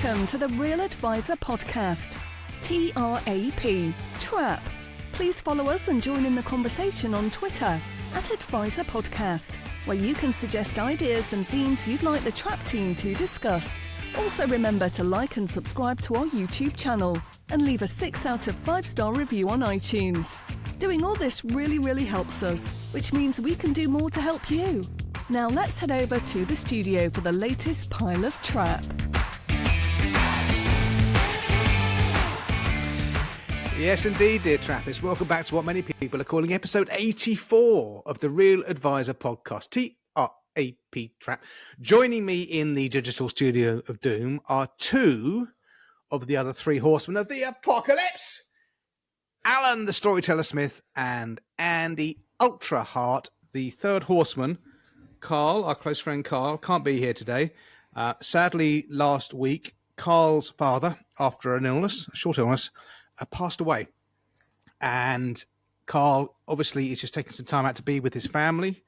Welcome to the Real Advisor Podcast, TRAP, TRAP. Please follow us and join in the conversation on Twitter @Advisor Podcast, where you can suggest ideas and themes you'd like the TRAP team to discuss. Also remember to like and subscribe to our YouTube channel and leave a 6 out of 5-star review on iTunes. Doing all this really helps us, which means we can do more to help you. Now let's head over to the studio for the latest pile of TRAP. Yes, indeed, dear Trappists. Welcome back to what many people are calling episode 84 of the Real Advisor Podcast, TRAP, TRAP. Joining me in the digital studio of doom are two of the other three horsemen of the apocalypse. Alan, the storyteller Smith, and Andy Ultra Heart, the third horseman. Carl, our close friend Carl, can't be here today. Sadly, last week, Carl's father, after an illness, a short illness, passed away. And Carl, obviously, is just taking some time out to be with his family,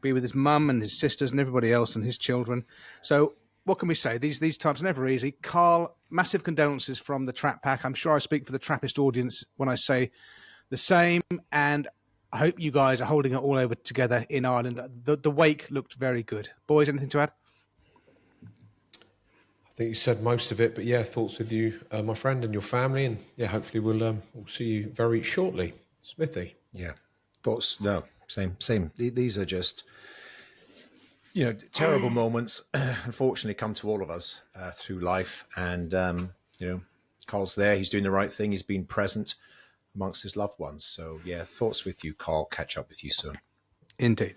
be with his mum and his sisters and everybody else and his children. So what can we say? These times are never easy. Carl, massive condolences from the Trap Pack. I'm sure I speak for the Trappist audience when I say the same. And I hope you guys are holding it all over together in Ireland. The wake looked very good. Boys, anything to add? I think you said most of it, but yeah, thoughts with you, my friend, and your family, and yeah, hopefully we'll see you very shortly. Smithy. Yeah, thoughts. No, same. These are just, terrible moments. Unfortunately, come to all of us through life, and Carl's there. He's doing the right thing. He's been present amongst his loved ones. So yeah, thoughts with you, Carl. Catch up with you soon. Indeed.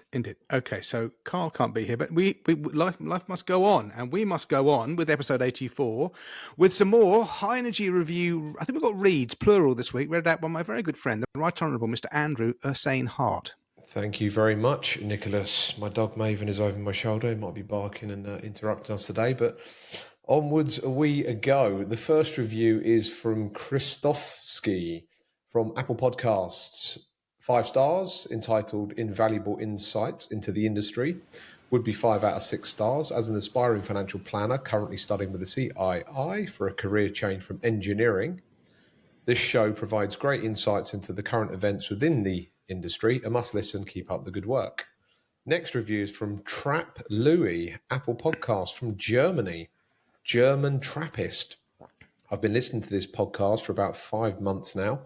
Okay, so Carl can't be here, but life must go on, and we must go on with episode 84 with some more high energy review. I think we've got reads, plural, this week, read out by my very good friend, the Right Honourable Mr. Andrew Ursane Hart. Thank you very much, Nicholas. My dog Maven is over my shoulder. He might be barking and interrupting us today, but onwards we go. The first review is from Christofsky from Apple Podcasts. 5 stars, entitled Invaluable Insights into the Industry. Would be 5 out of 6 stars. As an aspiring financial planner, currently studying with the CII for a career change from engineering, this show provides great insights into the current events within the industry. A must listen, keep up the good work. Next review is from Trap Louis, Apple Podcast from Germany. German Trappist. I've been listening to this podcast for about 5 months now,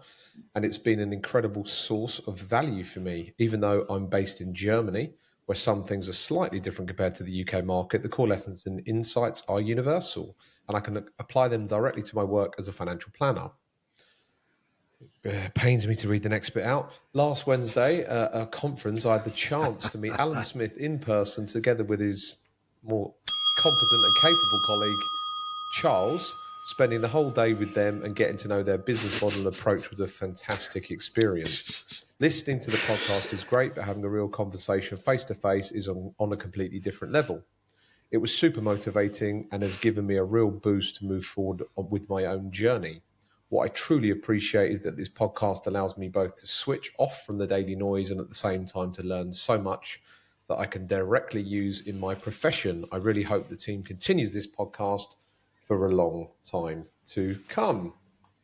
and it's been an incredible source of value for me. Even though I'm based in Germany, where some things are slightly different compared to the UK market, the core lessons and insights are universal, and I can apply them directly to my work as a financial planner. It pains me to read the next bit out. Last Wednesday, at a conference, I had the chance to meet Alan Smith in person, together with his more competent and capable colleague, Charles. Spending the whole day with them and getting to know their business model approach was a fantastic experience. Listening to the podcast is great, but having a real conversation face-to-face is on a completely different level. It was super motivating and has given me a real boost to move forward with my own journey. What I truly appreciate is that this podcast allows me both to switch off from the daily noise and at the same time to learn so much that I can directly use in my profession. I really hope the team continues this podcast for a long time to come.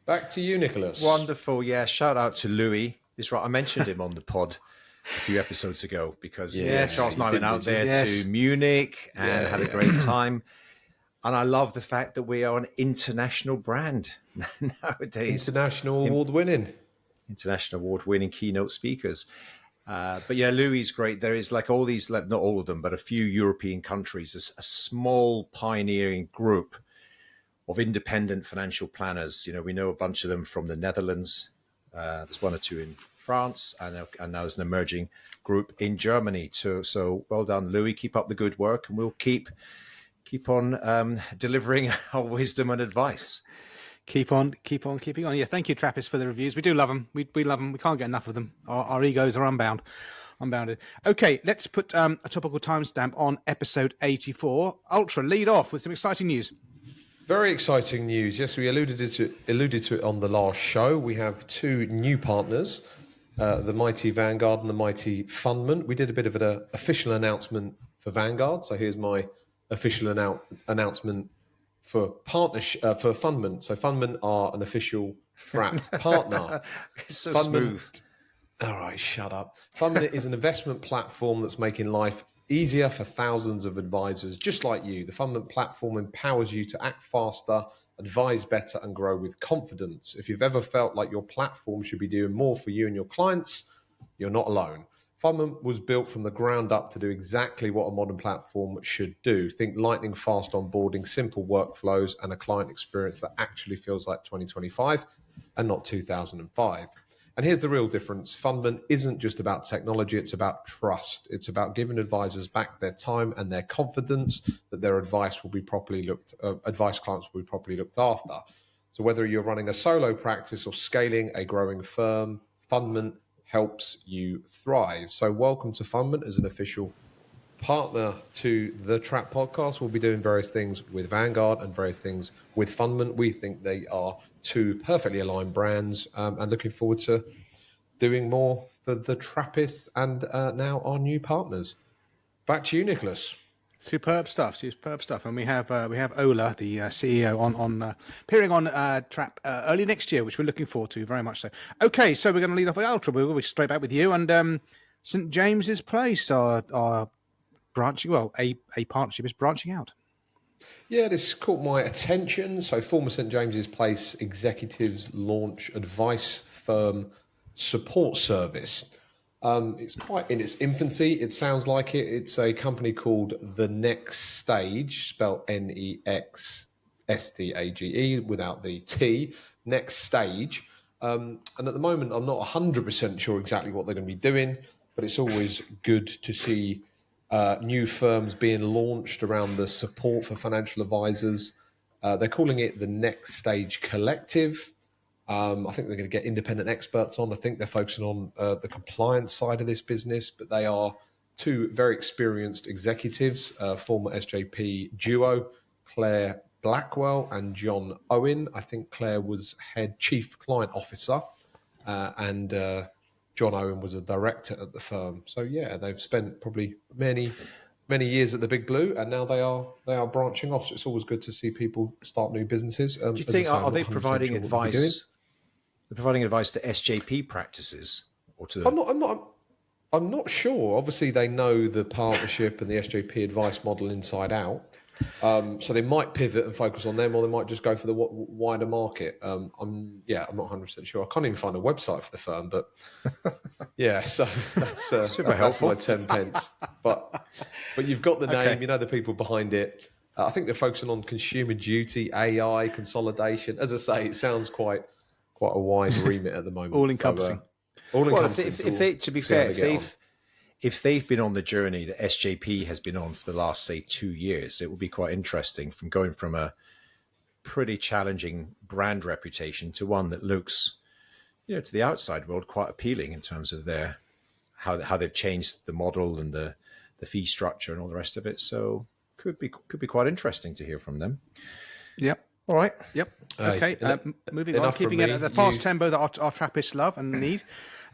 Back to you, Nicholas. Wonderful. Yeah, shout out to Louis. It's right. I mentioned him on the pod a few episodes ago because Charles and I went out there to Munich and had a great time. And I love the fact that we are an international brand nowadays. International award-winning keynote speakers. But yeah, Louis is great. There is like all these, not all of them, but a few European countries, a small pioneering group of independent financial planners. We know a bunch of them from the Netherlands. There's 1 or 2 in France, and now there's an emerging group in Germany too. So well done, Louis. Keep up the good work, and we'll keep on delivering our wisdom and advice. Keep on keeping on. Yeah, thank you, Trappist, for the reviews. We do love them. We love them. We can't get enough of them. Our egos are unbounded. Okay, let's put a topical timestamp on episode 84. Ultra, lead off with some exciting news. Very exciting news. Yes, we alluded to it on the last show. We have 2 new partners, the Mighty Vanguard and the Mighty Fundment. We did a bit of an official announcement for Vanguard. So here's my official announcement for partnership for Fundment. So Fundment are an official TRAP partner. It's so Fundment, smooth. all right, shut up. Fundment is an investment platform that's making life easier for thousands of advisors just like you. The Fundment platform empowers you to act faster, advise better, and grow with confidence. If you've ever felt like your platform should be doing more for you and your clients, you're not alone. Fundment was built from the ground up to do exactly what a modern platform should do. Think lightning fast onboarding, simple workflows, and a client experience that actually feels like 2025 and not 2005. And here's the real difference. Fundment isn't just about technology, it's about trust. It's about giving advisors back their time and their confidence that their advice will be advice clients will be properly looked after. So whether you're running a solo practice or scaling a growing firm, Fundment helps you thrive. So welcome to Fundment as an official partner to the TRAP podcast. We'll be doing various things with Vanguard and various things with Fundment. We think they are two perfectly aligned brands, and looking forward to doing more for the TRAPists and now our new partners. Back to you, Nicholas. Superb stuff. And we have Ola, the CEO, on appearing on TRAP early next year, which we're looking forward to very much so. Okay, so we're going to lead off with Ultra. We'll be straight back with you. And St James's Place are branching. Well, a partnership is branching out. Yeah, this caught my attention. So former St James's Place executives launch advice firm support service. It's quite in its infancy. It sounds like it. It's a company called The Next Stage, spelled NEXSTAGE without the T, Next Stage. And at the moment, I'm not 100% sure exactly what they're going to be doing, but it's always good to see new firms being launched around the support for financial advisors. They're calling it the Next Stage Collective. I think they're going to get independent experts on. I think they're focusing on the compliance side of this business, but they are two very experienced executives, former SJP duo, Claire Blackwell and John Owen. I think Claire was head chief client officer and John Owen was a director at the firm. So yeah, they've spent probably many years at the Big Blue, and now they are branching off. So it's always good to see people start new businesses. Do you think are they providing advice? They're providing advice to SJP practices or to? I'm not sure. Obviously, they know the partnership and the SJP advice model inside out. So they might pivot and focus on them, or they might just go for the wider market. I'm not 100% sure. I can't even find a website for the firm, but yeah, so that's super helpful. That's my 10 pence. But you've got the name, you know the people behind it. I think they're focusing on consumer duty, AI, consolidation. As I say, it sounds quite a wide remit at the moment. All encompassing. If they've been on the journey that SJP has been on for the last, say, 2 years, it will be quite interesting from going from a pretty challenging brand reputation to one that looks, to the outside world, quite appealing in terms of their how they've changed the model and the fee structure and all the rest of it. So could be quite interesting to hear from them. Yep. All right. Yep. Okay. Moving on, keeping it at the fast tempo that our Trappists love and need.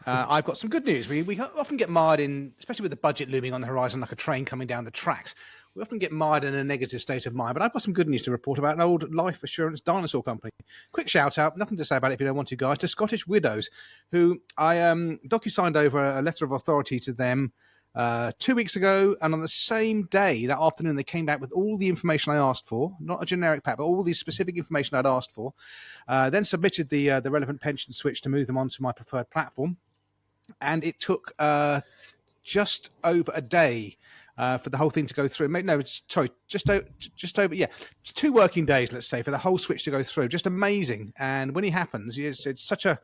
I've got some good news. We often get mired in, especially with the budget looming on the horizon like a train coming down the tracks, we often get mired in a negative state of mind. But I've got some good news to report about an old life assurance dinosaur company. Quick shout out, nothing to say about it if you don't want to, guys, to Scottish Widows, who I docu-signed over a letter of authority to them 2 weeks ago, and on the same day, that afternoon, they came back with all the information I asked for, not a generic pack, but all the specific information I'd asked for, then submitted the relevant pension switch to move them onto my preferred platform. And it took just over a day for the whole thing to go through. No, sorry, just over 2 working days, let's say, for the whole switch to go through. Just amazing. And when it happens, it's such a...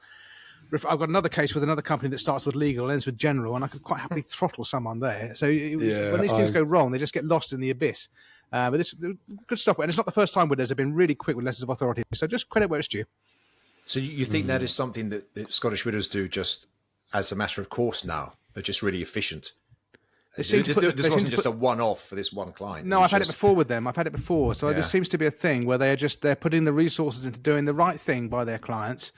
I've got another case with another company that starts with legal and ends with general, and I could quite happily throttle someone there. So when these things go wrong, they just get lost in the abyss. But this good stuff, and it's not the first time Widows have been really quick with letters of authority. So just credit where it's due. So you think that is something that Scottish Widows do just as a matter of course now? They're just really efficient. This wasn't just a one-off for this one client. No, I've had it before with them. So there seems to be a thing where they're putting the resources into doing the right thing by their clients.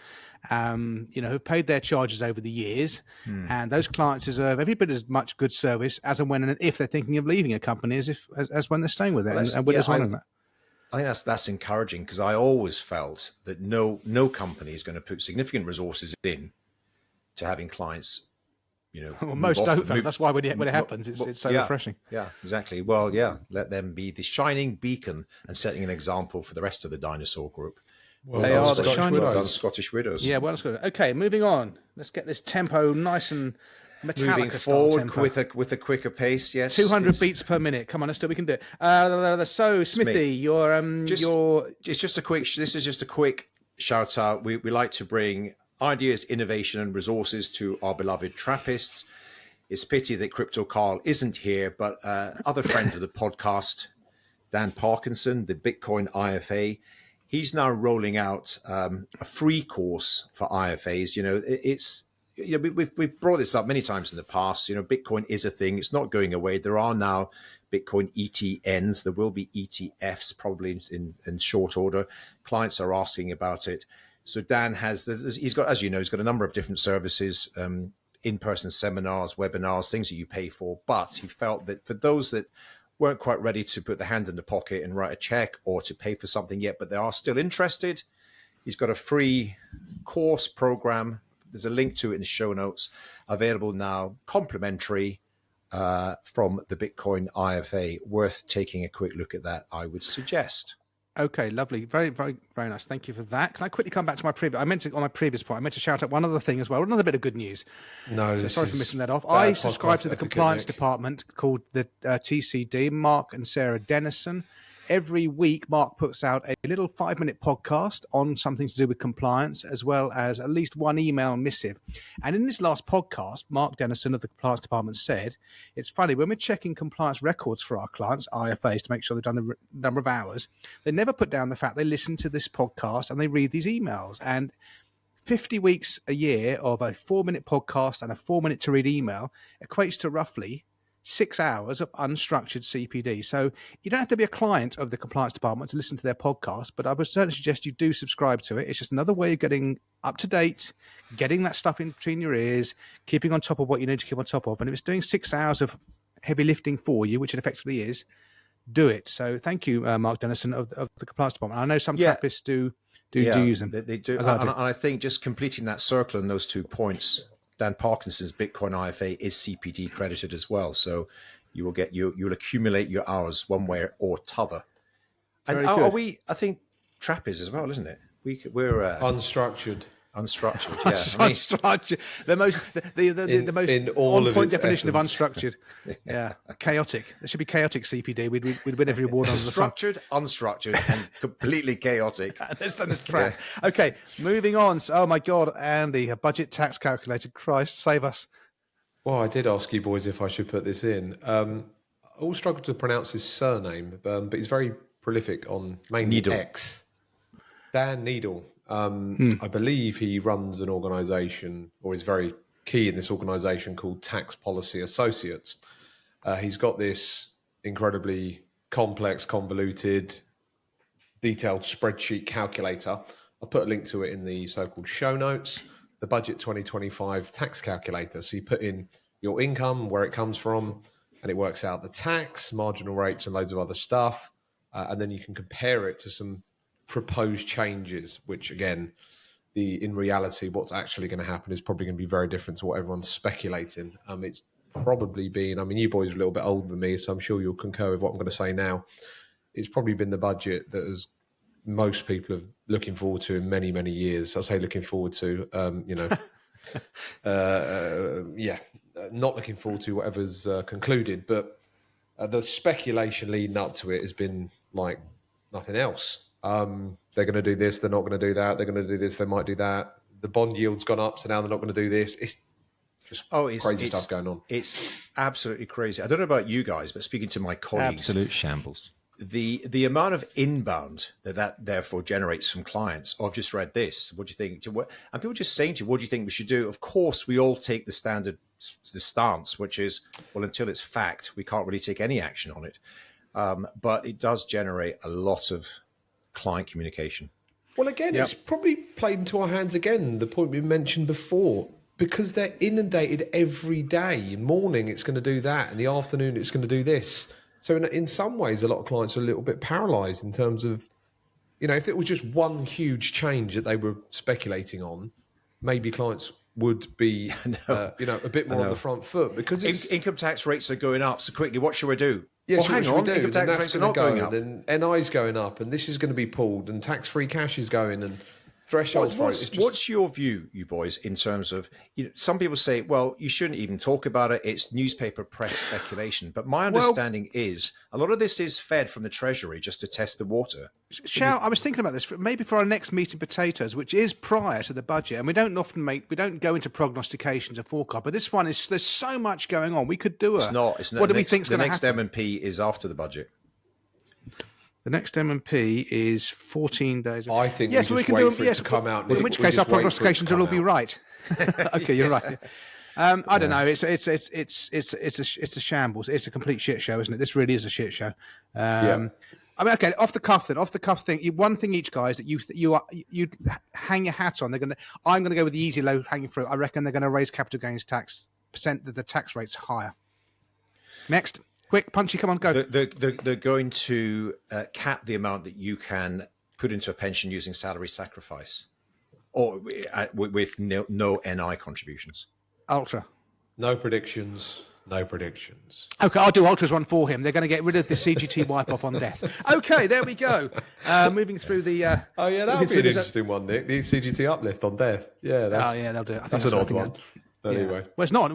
Who've paid their charges over the years, and those clients deserve every bit as much good service as and when and if they're thinking of leaving a company as when they're staying with it. And Widows honour that. I think that's encouraging, because I always felt that no company is going to put significant resources in to having clients, Well, most don't. That's why when it happens, it's so refreshing. Yeah, exactly. Well, yeah, let them be the shining beacon and setting an example for the rest of the dinosaur group. They are the shining. Well done, Scottish Widows. Yeah, well, that's good. Okay, moving on. Let's get this tempo nice and Metallica Moving forward with a quicker pace. Yes, 200 beats per minute. Come on, let's do. We can do it. So, Smithy, This is just a quick shout out. We like to bring ideas, innovation, and resources to our beloved Trappists. It's pity that Crypto Carl isn't here, but other friend of the podcast, Dan Parkinson, the Bitcoin IFA, he's now rolling out a free course for IFAs. We've brought this up many times in the past. Bitcoin is a thing. It's not going away. There are now Bitcoin ETNs. There will be ETFs probably in short order. Clients are asking about it. So Dan he's got a number of different services, in-person seminars, webinars, things that you pay for. But he felt that for those that weren't quite ready to put their hand in the pocket and write a check or to pay for something yet, but they are still interested, he's got a free course program. There's a link to it in the show notes, available now, complimentary, from the Bitcoin IFA. Worth taking a quick look at that, I would suggest. Okay, lovely. Very, very, very nice. Thank you for that. Can I quickly come back to my previous? On my previous point, I meant to shout out one other thing as well. Another bit of good news. No, so sorry for missing that off. I subscribe to the compliance department called the TCD. Mark and Sarah Dennison. Every week, Mark puts out a little 5-minute podcast on something to do with compliance, as well as at least one email missive. And in this last podcast, Mark Dennison of the compliance department said, it's funny, when we're checking compliance records for our clients, IFAs, to make sure they've done the number of hours, they never put down the fact they listen to this podcast and they read these emails. And 50 weeks a year of a 4-minute podcast and a 4-minute to read email equates to roughly 6 hours of unstructured CPD. So you don't have to be a client of the compliance department to listen to their podcast, but I would certainly suggest you do subscribe to it. It's just another way of getting up to date, getting that stuff in between your ears, keeping on top of what you need to keep on top of. And if it's doing 6 hours of heavy lifting for you, which it effectively is, do it. So thank you, Mark Dennison of the compliance department. I know some Trappists do use them. They do. And I think just completing that circle in those 2 points, Dan Parkinson's Bitcoin IFA is CPD credited as well, so you will you'll accumulate your hours one way or t'other. And are we? I think Trap is as well, isn't it? We're unstructured. Unstructured, yeah. Unstructured. The most in all on point definition essence. of unstructured. Yeah, chaotic. There should be chaotic CPD. We'd win every award under the sun. Structured, unstructured, and completely chaotic. Let's done this track. Yeah. Okay, moving on. So, oh my God, Andy, a budget tax calculator. Christ, save us. Well, I did ask you boys if I should put this in. I all struggle to pronounce his surname, but he's very prolific on mainly Needle. X. Dan Needle. I believe he runs an organisation, or is very key in this organisation, called Tax Policy Associates. He's got this incredibly complex, convoluted, detailed spreadsheet calculator. I'll put a link to it in the so-called show notes. The Budget 2025 tax calculator. So you put in your income, where it comes from, and it works out the tax, marginal rates, and loads of other stuff. And then you can compare it to some proposed changes, which again, in reality, what's actually going to happen is probably going to be very different to what everyone's speculating. It's probably been, you boys are a little bit older than me, so I'm sure you'll concur with what I'm going to say now. It's probably been the budget that most people are looking forward to in many, many years. I say looking forward to, not looking forward to whatever's concluded, but the speculation leading up to it has been like nothing else. They're going to do this, they're not going to do that, they're going to do this, they might do that. The bond yield's gone up, so now they're not going to do this. It's just crazy stuff going on. It's absolutely crazy. I don't know about you guys, but speaking to my colleagues, absolute shambles. The amount of inbound that therefore generates from clients, I've just read this, what do you think? And people just saying to you, what do you think we should do? Of course, we all take the stance, which is, well, until it's fact, we can't really take any action on it. But it does generate a lot of client communication. Well, again, It's probably played into our hands again, the point we mentioned before, because they're inundated every day. Morning, it's going to do that. In the afternoon, it's going to do this. So in some ways, a lot of clients are a little bit paralysed in terms of, if it was just one huge change that they were speculating on, maybe clients would be, a bit more on the front foot, because income tax rates are going up. So quickly, what should we do? Yeah, well, hang on, income tax rates are not going up. And NI's going up, and this is going to be pulled, and tax-free cash is going, and thresholds. What's your view, you boys, in terms of, some people say, well, you shouldn't even talk about it. It's newspaper press speculation. But my understanding is a lot of this is fed from the Treasury just to test the water. I was thinking about this maybe for our next meat and potatoes, which is prior to the budget, and we don't go into prognostications or forecast. But this one there's so much going on. We could do It's not. What do we think the next M&P is after the budget? The next M&P is 14 days. I think we can wait for it to come out. In which case, our prognostications will all be right. Okay, you're right. I don't know. It's a shambles. It's a complete shit show, isn't it? This really is a shit show. I mean, okay, off the cuff thing. One thing each, guys, that you hang your hat on. I'm gonna go with the easy low hanging fruit. I reckon they're going to raise capital gains tax percent. The tax rate's higher. Next. Quick, punchy, come on, go. They're going to cap the amount that you can put into a pension using salary sacrifice, or with no NI contributions. Ultra. No predictions. Okay, I'll do Ultra's one for him. They're going to get rid of the CGT wipe-off on death. Okay, there we go. Moving through the... that would be an interesting one, Nick. The CGT uplift on death. Yeah, they'll do it. That's an odd one. Anyway, well, it's not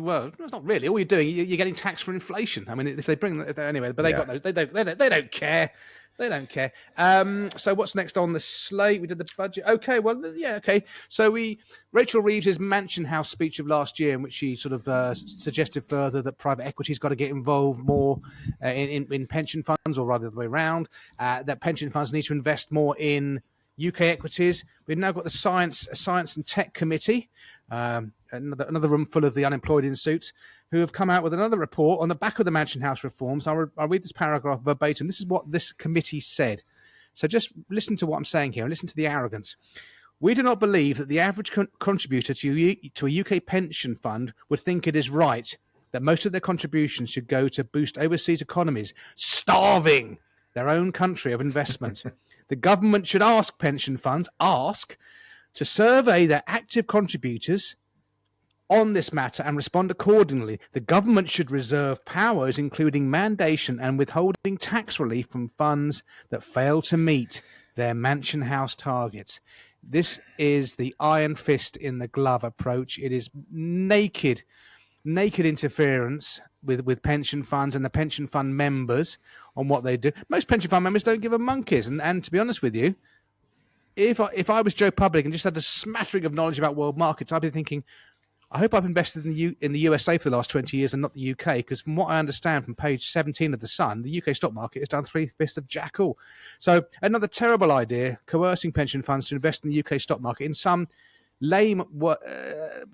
really. All you're doing, you're getting taxed for inflation. I mean, if they bring that anyway, but they don't care. They don't care. So what's next on the slate? We did the budget. Okay, well, yeah, okay. So Rachel Reeves's Mansion House speech of last year, in which she sort of suggested further that private equity's got to get involved more in pension funds, or rather the way around. That pension funds need to invest more in UK equities. We've now got the Science and Tech Committee, another room full of the unemployed in suits, who have come out with another report on the back of the Mansion House reforms. I'll read this paragraph verbatim. This is what this committee said. So just listen to what I'm saying here and listen to the arrogance. We do not believe that the average contributor to a UK pension fund would think it is right that most of their contributions should go to boost overseas economies, starving their own country of investment. The government should ask pension funds, to survey their active contributors on this matter and respond accordingly. The government should reserve powers, including mandation and withholding tax relief from funds that fail to meet their Mansion House targets. This is the iron fist in the glove approach. It is naked interference with pension funds and the pension fund members on what they do. Most pension fund members don't give a monkeys. And to be honest with you, if I was Joe Public and just had a smattering of knowledge about world markets, I'd be thinking, I hope I've invested in the USA for the last 20 years and not the UK, because from what I understand from page 17 of The Sun, the UK stock market is down 3/5 of jack all. So another terrible idea, coercing pension funds to invest in the UK stock market in some lame,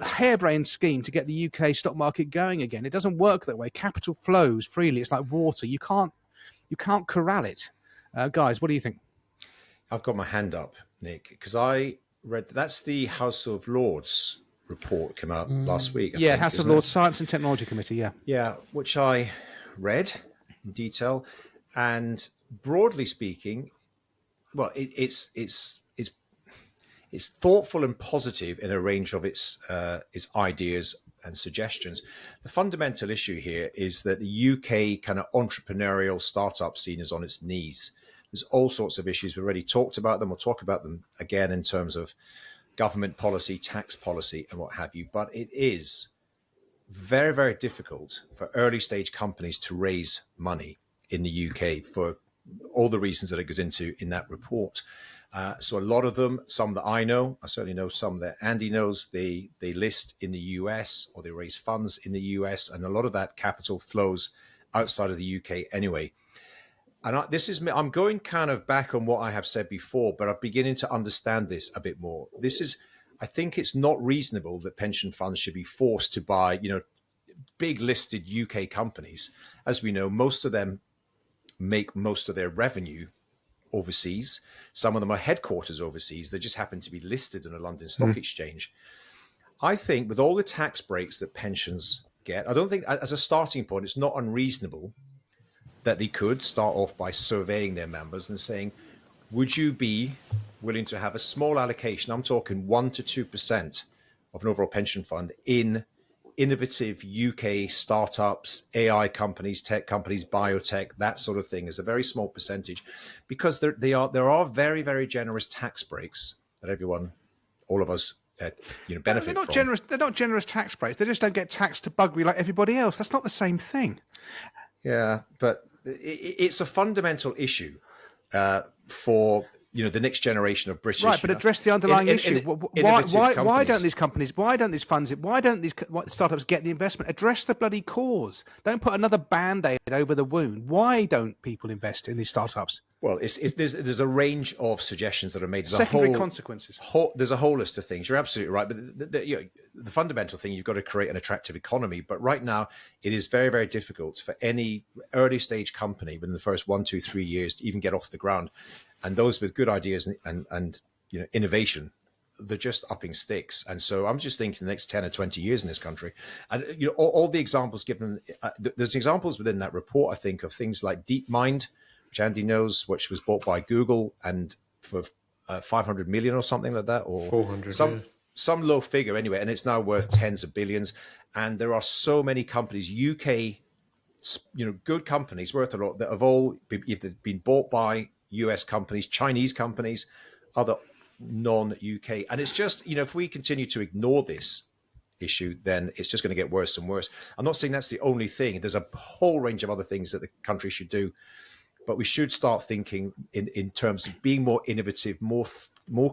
harebrained scheme to get the UK stock market going again. It doesn't work that way. Capital flows freely. It's like water. You can't corral it. Guys, what do you think? I've got my hand up, Nick, because I read that's the House of Lords report came out last week. I think, House of Lords Science and Technology Committee. Yeah, which I read in detail, and broadly speaking, well, it's thoughtful and positive in a range of its ideas and suggestions. The fundamental issue here is that the UK kind of entrepreneurial startup scene is on its knees. There's all sorts of issues. We've already talked about them. We'll talk about them again in terms of government policy, tax policy, and what have you. But it is very, very difficult for early stage companies to raise money in the UK for all the reasons that it goes into in that report. So a lot of them, some that I know, I certainly know some that Andy knows, they list in the US or they raise funds in the US, and a lot of that capital flows outside of the UK anyway. And I'm going kind of back on what I have said before, but I'm beginning to understand this a bit more. I think it's not reasonable that pension funds should be forced to buy, big listed UK companies. As we know, most of them make most of their revenue overseas. Some of them are headquarters overseas. They just happen to be listed on a London Stock Exchange. I think with all the tax breaks that pensions get, I don't think, as a starting point, it's not unreasonable that they could start off by surveying their members and saying, would you be willing to have a small allocation? I'm talking 1 to 2% of an overall pension fund in innovative UK startups, AI companies, tech companies, biotech, that sort of thing, is a very small percentage, because there are very, very generous tax breaks that everyone, all of us, benefit they're not from. generous. They're not generous tax breaks. They just don't get taxed to buggery like everybody else. That's not the same thing. Yeah, but it's a fundamental issue for the next generation of British. Right, but address the underlying issue. Why don't these companies? Why don't these funds? Why don't these startups get the investment? Address the bloody cause. Don't put another band-aid over the wound. Why don't people invest in these startups? Well, there's a range of suggestions that are made. There's Secondary consequences. There's a whole list of things. You're absolutely right, but the fundamental thing, you've got to create an attractive economy. But right now, it is very, very difficult for any early stage company within the first 1, 2, 3 years to even get off the ground. And those with good ideas and innovation, they're just upping sticks. And so I'm just thinking the next 10 or 20 years in this country. And all the examples given, there's examples within that report, I think, of things like DeepMind, which Andy knows, which was bought by Google and for 500 million or something like that, or 400, some low figure anyway, and it's now worth tens of billions. And there are so many companies, UK, good companies worth a lot, that have all either been bought by US companies, Chinese companies, other non-UK. And it's just, if we continue to ignore this issue, then it's just going to get worse and worse. I'm not saying that's the only thing. There's a whole range of other things that the country should do. But we should start thinking in terms of being more innovative, more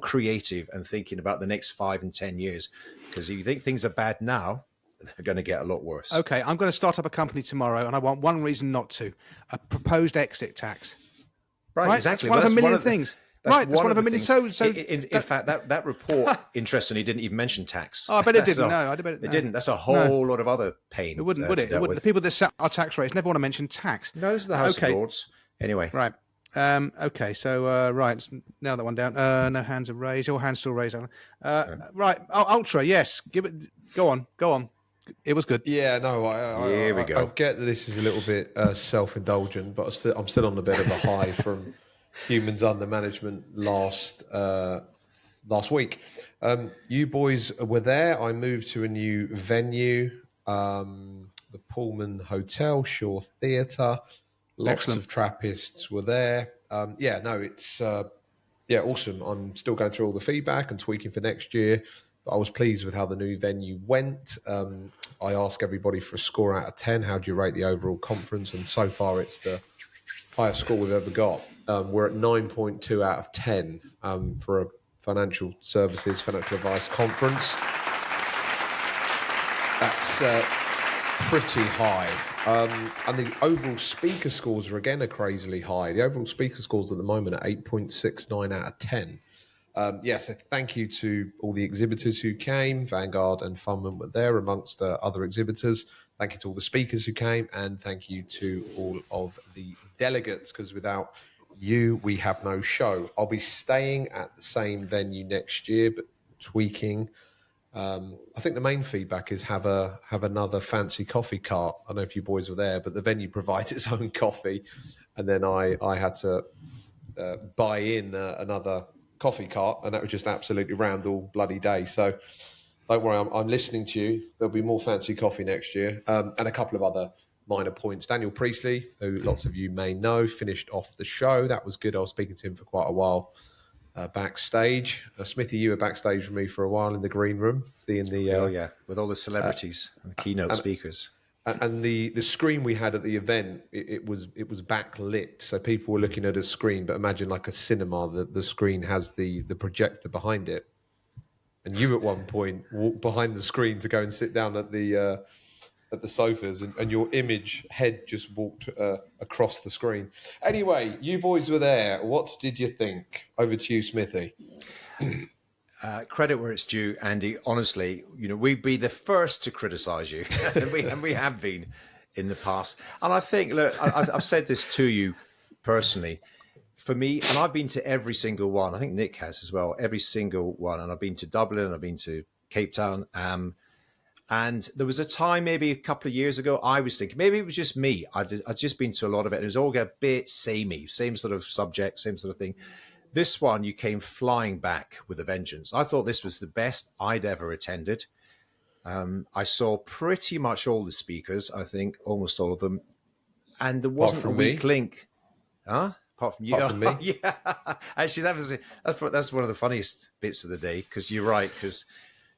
creative, and thinking about the next 5 and 10 years. Because if you think things are bad now, they're going to get a lot worse. Okay, I'm going to start up a company tomorrow, and I want one reason not to: a proposed exit tax. Right, exactly. That's one of a million things. Right, that's one of a million. So in fact, that report, interestingly, didn't even mention tax. Oh, I bet it didn't. No, I bet it didn't. That's a whole lot of other pain. It wouldn't, would it? The people that set our tax rates never want to mention tax. No, this is the House of Lords. Anyway. Right. Okay, so right, nail that one down. No hands are raised. Your hand's still raised, Alan. Right, Ultra, yes. Give it. Go on. It was good. Yeah, no, Here we go. I get that this is a little bit self-indulgent, but I'm still on a bit of a high from Humans Under Management last week. You boys were there. I moved to a new venue, the Pullman Hotel, Shore Theatre. Lots of Trappists were there. It's awesome. I'm still going through all the feedback and tweaking for next year. But I was pleased with how the new venue went. I asked everybody for a score out of 10. How do you rate the overall conference? And so far, it's the highest score we've ever got. We're at 9.2 out of 10 for a financial advice conference. That's pretty high. And the overall speaker scores are crazily high. The overall speaker scores at the moment are 8.69 out of 10. So thank you to all the exhibitors who came. Vanguard and Funman were there amongst other exhibitors. Thank you to all the speakers who came, and thank you to all of the delegates, because without you, we have no show. I'll be staying at the same venue next year, but tweaking. I think the main feedback is have another fancy coffee cart. I don't know if you boys were there, but the venue provides its own coffee, and then I had to buy in another coffee cart, and that was just absolutely round all bloody day. So don't worry, I'm listening to you. There'll be more fancy coffee next year, and a couple of other minor points. Daniel Priestley, who lots of you may know, finished off the show. That was good. I was speaking to him for quite a while backstage. Smithy, you were backstage with me for a while in the green room, seeing the with all the celebrities and the keynote speakers. And the screen we had at the event, it was backlit, so people were looking at a screen. But imagine like a cinema, the screen has the projector behind it, and you at one point walked behind the screen to go and sit down at the sofas, and your image head just walked across the screen. Anyway, you boys were there. What did you think? Over to you, Smithy. Credit where it's due, Andy. Honestly, we'd be the first to criticise you, and we have been in the past. And I think, look, I've said this to you personally. For me, and I've been to every single one. I think Nick has as well. Every single one, and I've been to Dublin, I've been to Cape Town, and And there was a time, maybe a couple of years ago, I was thinking maybe it was just me. I'd just been to a lot of it, and it was all a bit samey, same sort of subject, same sort of thing. This one, you came flying back with a vengeance. I thought this was the best I'd ever attended. I saw pretty much all the speakers, I think almost all of them, and there wasn't a weak link. Huh? Apart from you. Apart from me. Yeah. Actually, that's one of the funniest bits of the day, because you're right, because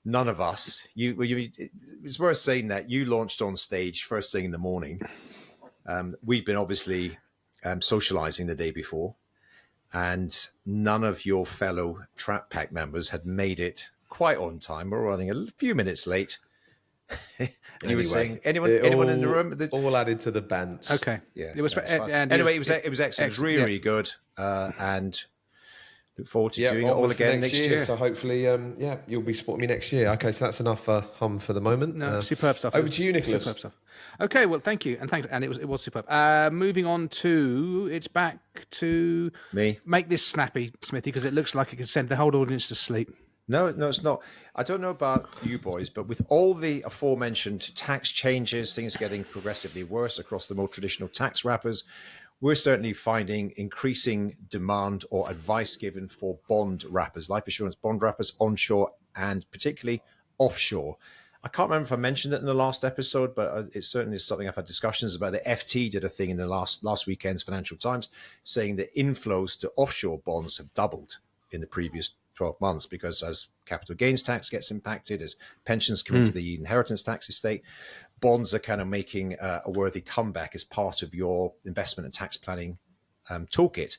none of us, it's worth saying that you launched on stage first thing in the morning. We'd been obviously socializing the day before, and none of your fellow Trap Pack members had made it quite on time. We're running a few minutes late. You were saying anyone in the room? All added to the bands. Okay. Yeah. It was anyway, it was excellent. It was really good. And look forward to doing it all again next year. So hopefully, you'll be supporting me next year. Okay, so that's enough hum for the moment. No, superb stuff. Over to you, Nicholas. Superb stuff. Okay, well, thank you, and thanks, and it was superb. Moving on to, it's back to me. Make this snappy, Smithy, because it looks like it can send the whole audience to sleep. No, it's not. I don't know about you boys, but with all the aforementioned tax changes, things getting progressively worse across the more traditional tax wrappers, we're certainly finding increasing demand or advice given for bond wrappers, life assurance bond wrappers, onshore and particularly offshore. I can't remember if I mentioned it in the last episode, but it certainly is something I've had discussions about. The FT did a thing in the last weekend's Financial Times saying that inflows to offshore bonds have doubled in the previous 12 months, because as capital gains tax gets impacted, as pensions come into the inheritance tax estate, bonds are kind of making a worthy comeback as part of your investment and tax planning toolkit.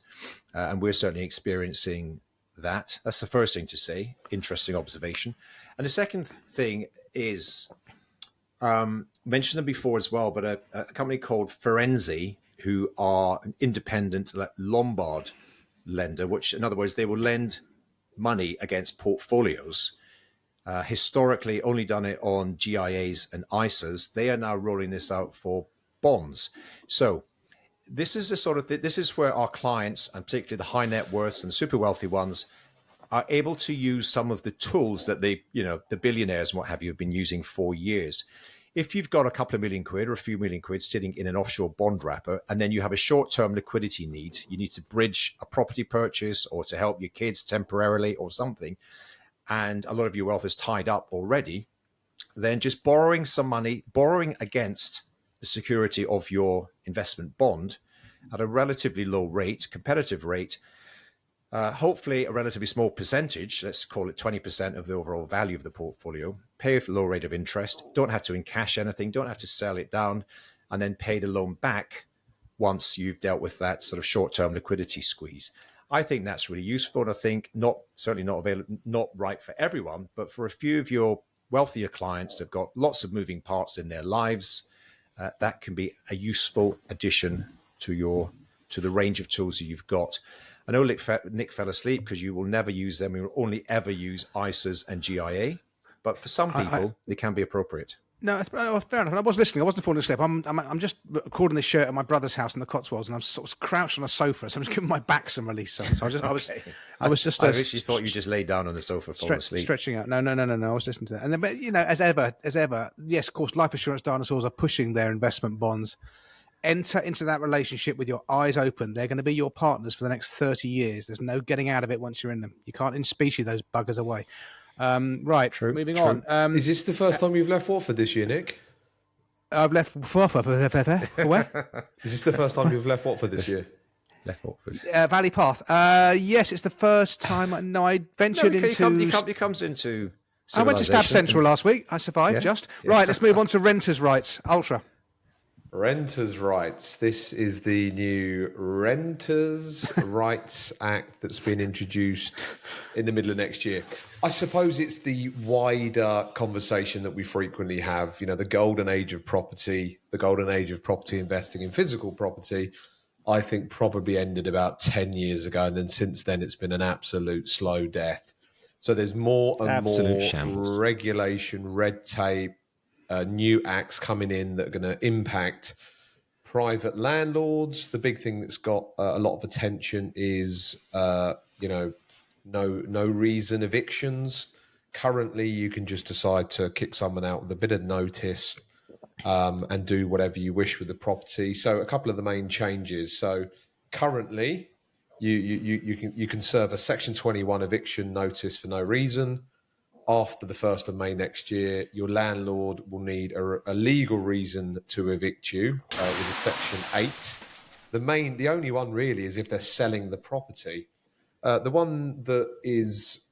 And we're certainly experiencing that. That's the first thing to say. Interesting observation. And the second thing is, mentioned them before as well, but a company called Firenze, who are an independent Lombard lender, which in other words, they will lend money against portfolios. Historically only done it on GIAs and ISAs. They are now rolling this out for bonds. So this is the sort of this is where our clients, and particularly the high net worths and super wealthy ones, are able to use some of the tools that the billionaires and what have you have been using for years. If you've got a couple of million quid or a few million quid sitting in an offshore bond wrapper, and then you have a short-term liquidity need, you need to bridge a property purchase or to help your kids temporarily or something, and a lot of your wealth is tied up already, then just borrowing some money, borrowing against the security of your investment bond at a relatively low rate, competitive rate, hopefully a relatively small percentage, let's call it 20% of the overall value of the portfolio, pay a low rate of interest, don't have to encash anything, don't have to sell it down, and then pay the loan back once you've dealt with that sort of short-term liquidity squeeze. I think that's really useful, and I think certainly not available, not right for everyone, but for a few of your wealthier clients that've got lots of moving parts in their lives, that can be a useful addition to the range of tools that you've got. I know Nick fell asleep because you will never use them. You will only ever use ISAs and GIA, but for some people, they can be appropriate. No, fair enough. I was listening. I wasn't falling asleep. I'm just recording this shirt at my brother's house in the Cotswolds, and I'm sort of crouched on a sofa, so I'm just giving my back some relief. So I actually thought you just laid down on the sofa falling asleep. Stretching out. No. I was listening to that. And then, but as ever, yes, of course, life assurance dinosaurs are pushing their investment bonds. Enter into that relationship with your eyes open. They're going to be your partners for the next 30 years. There's no getting out of it once you're in them. You can't in specie those buggers away. Right, true. Moving on. Is this the first time you've left Watford this year, Nick? I've left Watford. Where? Is this the first time you've left Watford this year? Left Watford. Valley Path. Yes, it's the first time. No, I ventured into... He comes into... I went to Stab Central last week. I survived, Yeah. Right, let's move on to renters' rights. Ultra. Renters' rights. This is the new Renters' Rights Act that's been introduced in the middle of next year. I suppose it's the wider conversation that we frequently have. You know, the golden age of property, the golden age of property investing in physical property, I think probably ended about 10 years ago. And then since then, it's been an absolute slow death. So there's more and more regulation, red tape, new acts coming in that are going to impact private landlords. The big thing that's got a lot of attention is, no reason evictions. Currently, you can just decide to kick someone out with a bit of notice and do whatever you wish with the property. So a couple of the main changes. So currently, you can serve a Section 21 eviction notice for no reason. After the 1st of May next year, your landlord will need a legal reason to evict you with a Section 8. The only one really is if they're selling the property. The one that is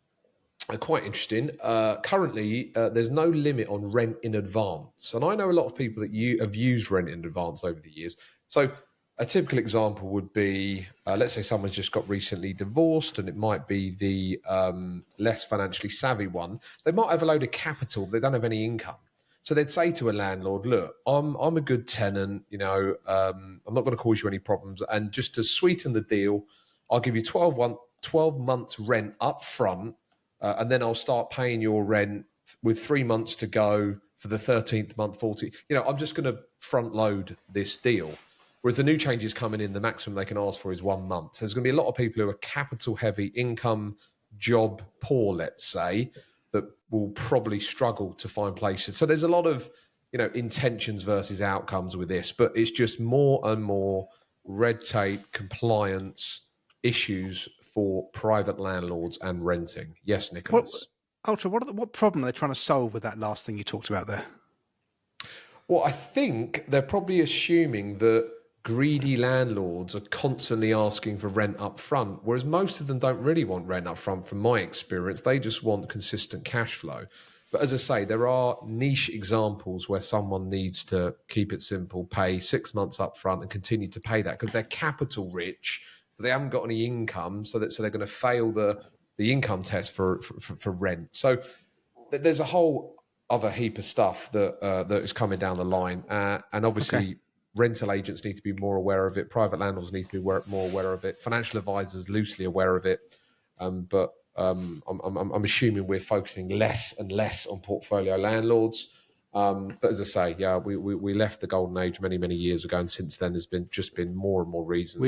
quite interesting, currently there's no limit on rent in advance. And I know a lot of people that have used rent in advance over the years. So a typical example would be, let's say someone's just got recently divorced, and it might be the less financially savvy one. They might have a load of capital, they don't have any income. So they'd say to a landlord, look, I'm a good tenant, I'm not going to cause you any problems. And just to sweeten the deal, I'll give you 12 months rent up front, and then I'll start paying your rent with 3 months to go for the 13th month, 40. I'm just going to front load this deal. Whereas the new changes coming in, the maximum they can ask for is 1 month. So there's going to be a lot of people who are capital heavy, income, job poor, let's say, that will probably struggle to find places. So there's a lot of, intentions versus outcomes with this, but it's just more and more red tape, compliance issues for private landlords and renting. Yes, Nicholas. Ultra, what problem are they trying to solve with that last thing you talked about there? Well, I think they're probably assuming that greedy landlords are constantly asking for rent up front, whereas most of them don't really want rent up front, from my experience. They just want consistent cash flow. But as I say, there are niche examples where someone needs to keep it simple, pay 6 months up front and continue to pay that because they're capital rich, but they haven't got any income, so they're going to fail the income test for rent. So there's a whole other heap of stuff that is coming down the line, and obviously rental agents need to be more aware of it. Private landlords need to be more aware of it. Financial advisors loosely aware of it, but I'm assuming we're focusing less and less on portfolio landlords. But as I say, we left the golden age many years ago, and since then there's been more and more reasons.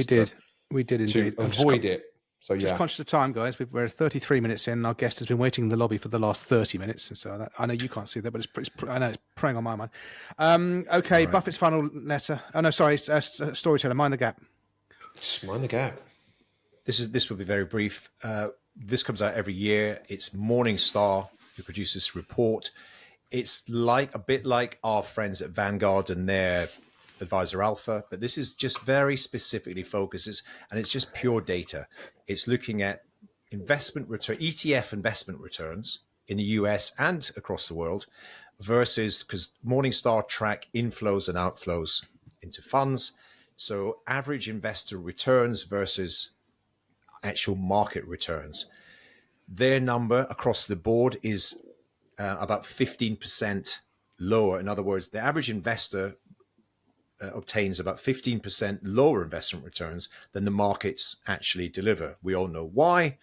We did indeed to avoid it. So just conscious of time, guys. We're 33 minutes in. And our guest has been waiting in the lobby for the last 30 minutes. And so I know you can't see that, but I know it's preying on my mind. Okay, right. Buffett's final letter. Oh no, sorry, storyteller. Mind the gap. Mind the gap. This will be very brief. This comes out every year. It's Morningstar who produces this report. It's a bit like our friends at Vanguard and their Advisor Alpha, but this is just very specifically focuses, and it's just pure data. It's looking at ETF investment returns in the US and across the world versus, because Morningstar track inflows and outflows into funds. So average investor returns versus actual market returns. Their number across the board is about 15% lower. In other words, the average investor obtains about 15% lower investment returns than the markets actually deliver. We all know why,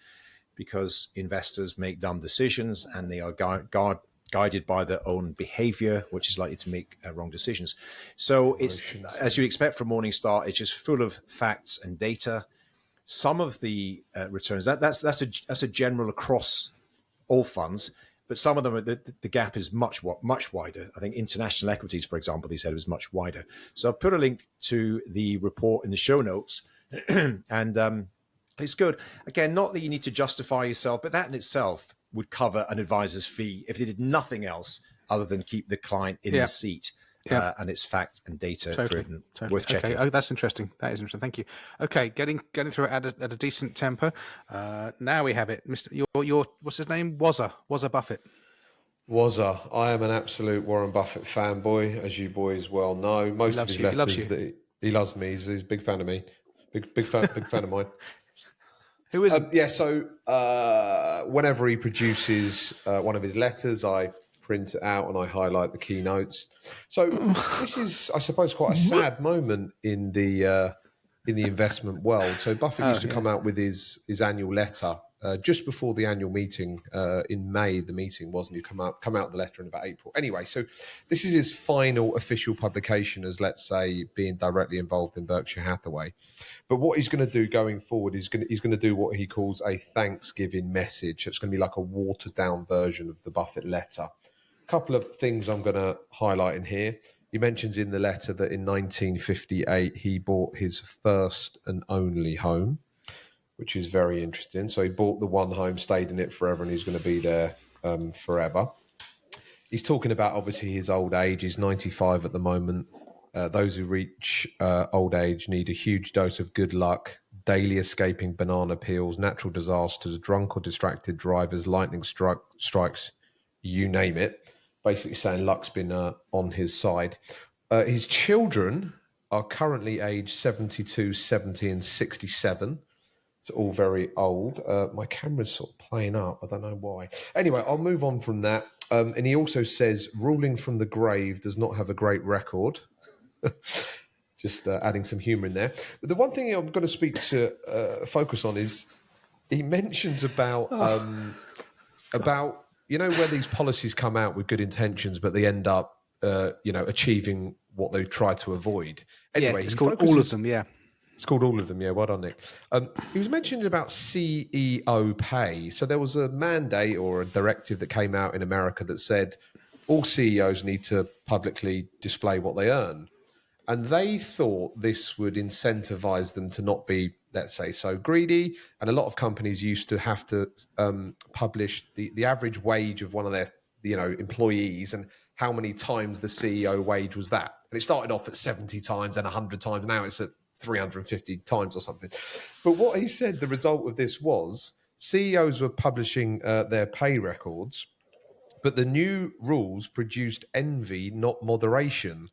because investors make dumb decisions and they are guided by their own behavior, which is likely to make wrong decisions. So it's, as you expect from Morningstar, it's just full of facts and data. Some of the returns, that's a general across all funds, but some of them, the gap is much wider. I think international equities, for example, they said it was much wider. So I'll put a link to the report in the show notes. And it's good. Again, not that you need to justify yourself, but that in itself would cover an advisor's fee if they did nothing else other than keep the client in the seat. And it's fact and data driven. Totally. Worth checking. Okay. Oh, that's interesting. That is interesting. Thank you. Okay, getting through it at a decent tempo. Now we have it, Mr. Your what's his name? Wazza Buffett. Wazza. I am an absolute Warren Buffett fanboy, as you boys well know. Most of his letters, he loves me. He's a big fan of me. Big fan of mine. Who is it? So whenever he produces one of his letters, I print it out and I highlight the keynotes. So this is, I suppose, quite a sad moment in the investment world. So Buffett used to come out with his annual letter just before the annual meeting in May. The meeting wasn't. You come out the letter in about April. Anyway, so this is his final official publication as, let's say, being directly involved in Berkshire Hathaway. But what he's going to do going forward is he's going to do what he calls a Thanksgiving message. It's going to be like a watered down version of the Buffett letter. A couple of things I'm going to highlight in here. He mentions in the letter that in 1958 he bought his first and only home, which is very interesting. So he bought the one home, stayed in it forever, and he's going to be there forever. He's talking about, obviously, his old age. He's 95 at the moment. Those who reach old age need a huge dose of good luck, daily escaping banana peels, natural disasters, drunk or distracted drivers, lightning strikes, you name it. Basically saying luck's been on his side. His children are currently aged 72, 70 and 67. It's all very old. My camera's sort of playing up. I don't know why. Anyway, I'll move on from that. And he also says, ruling from the grave does not have a great record. Just adding some humour in there. But the one thing I'm going to focus on is he mentions about where these policies come out with good intentions, but they end up achieving what they try to avoid. Anyway, it's called all of them. Yeah. It's called all of them, yeah. Well done, Nick. He was mentioning about CEO pay. So there was a mandate or a directive that came out in America that said all CEOs need to publicly display what they earn. And they thought this would incentivize them to not be, let's say, so greedy. And a lot of companies used to have to publish the average wage of one of their employees and how many times the CEO wage was that. And it started off at 70 times and 100 times. Now it's at 350 times or something. But what he said the result of this was CEOs were publishing their pay records, but the new rules produced envy, not moderation.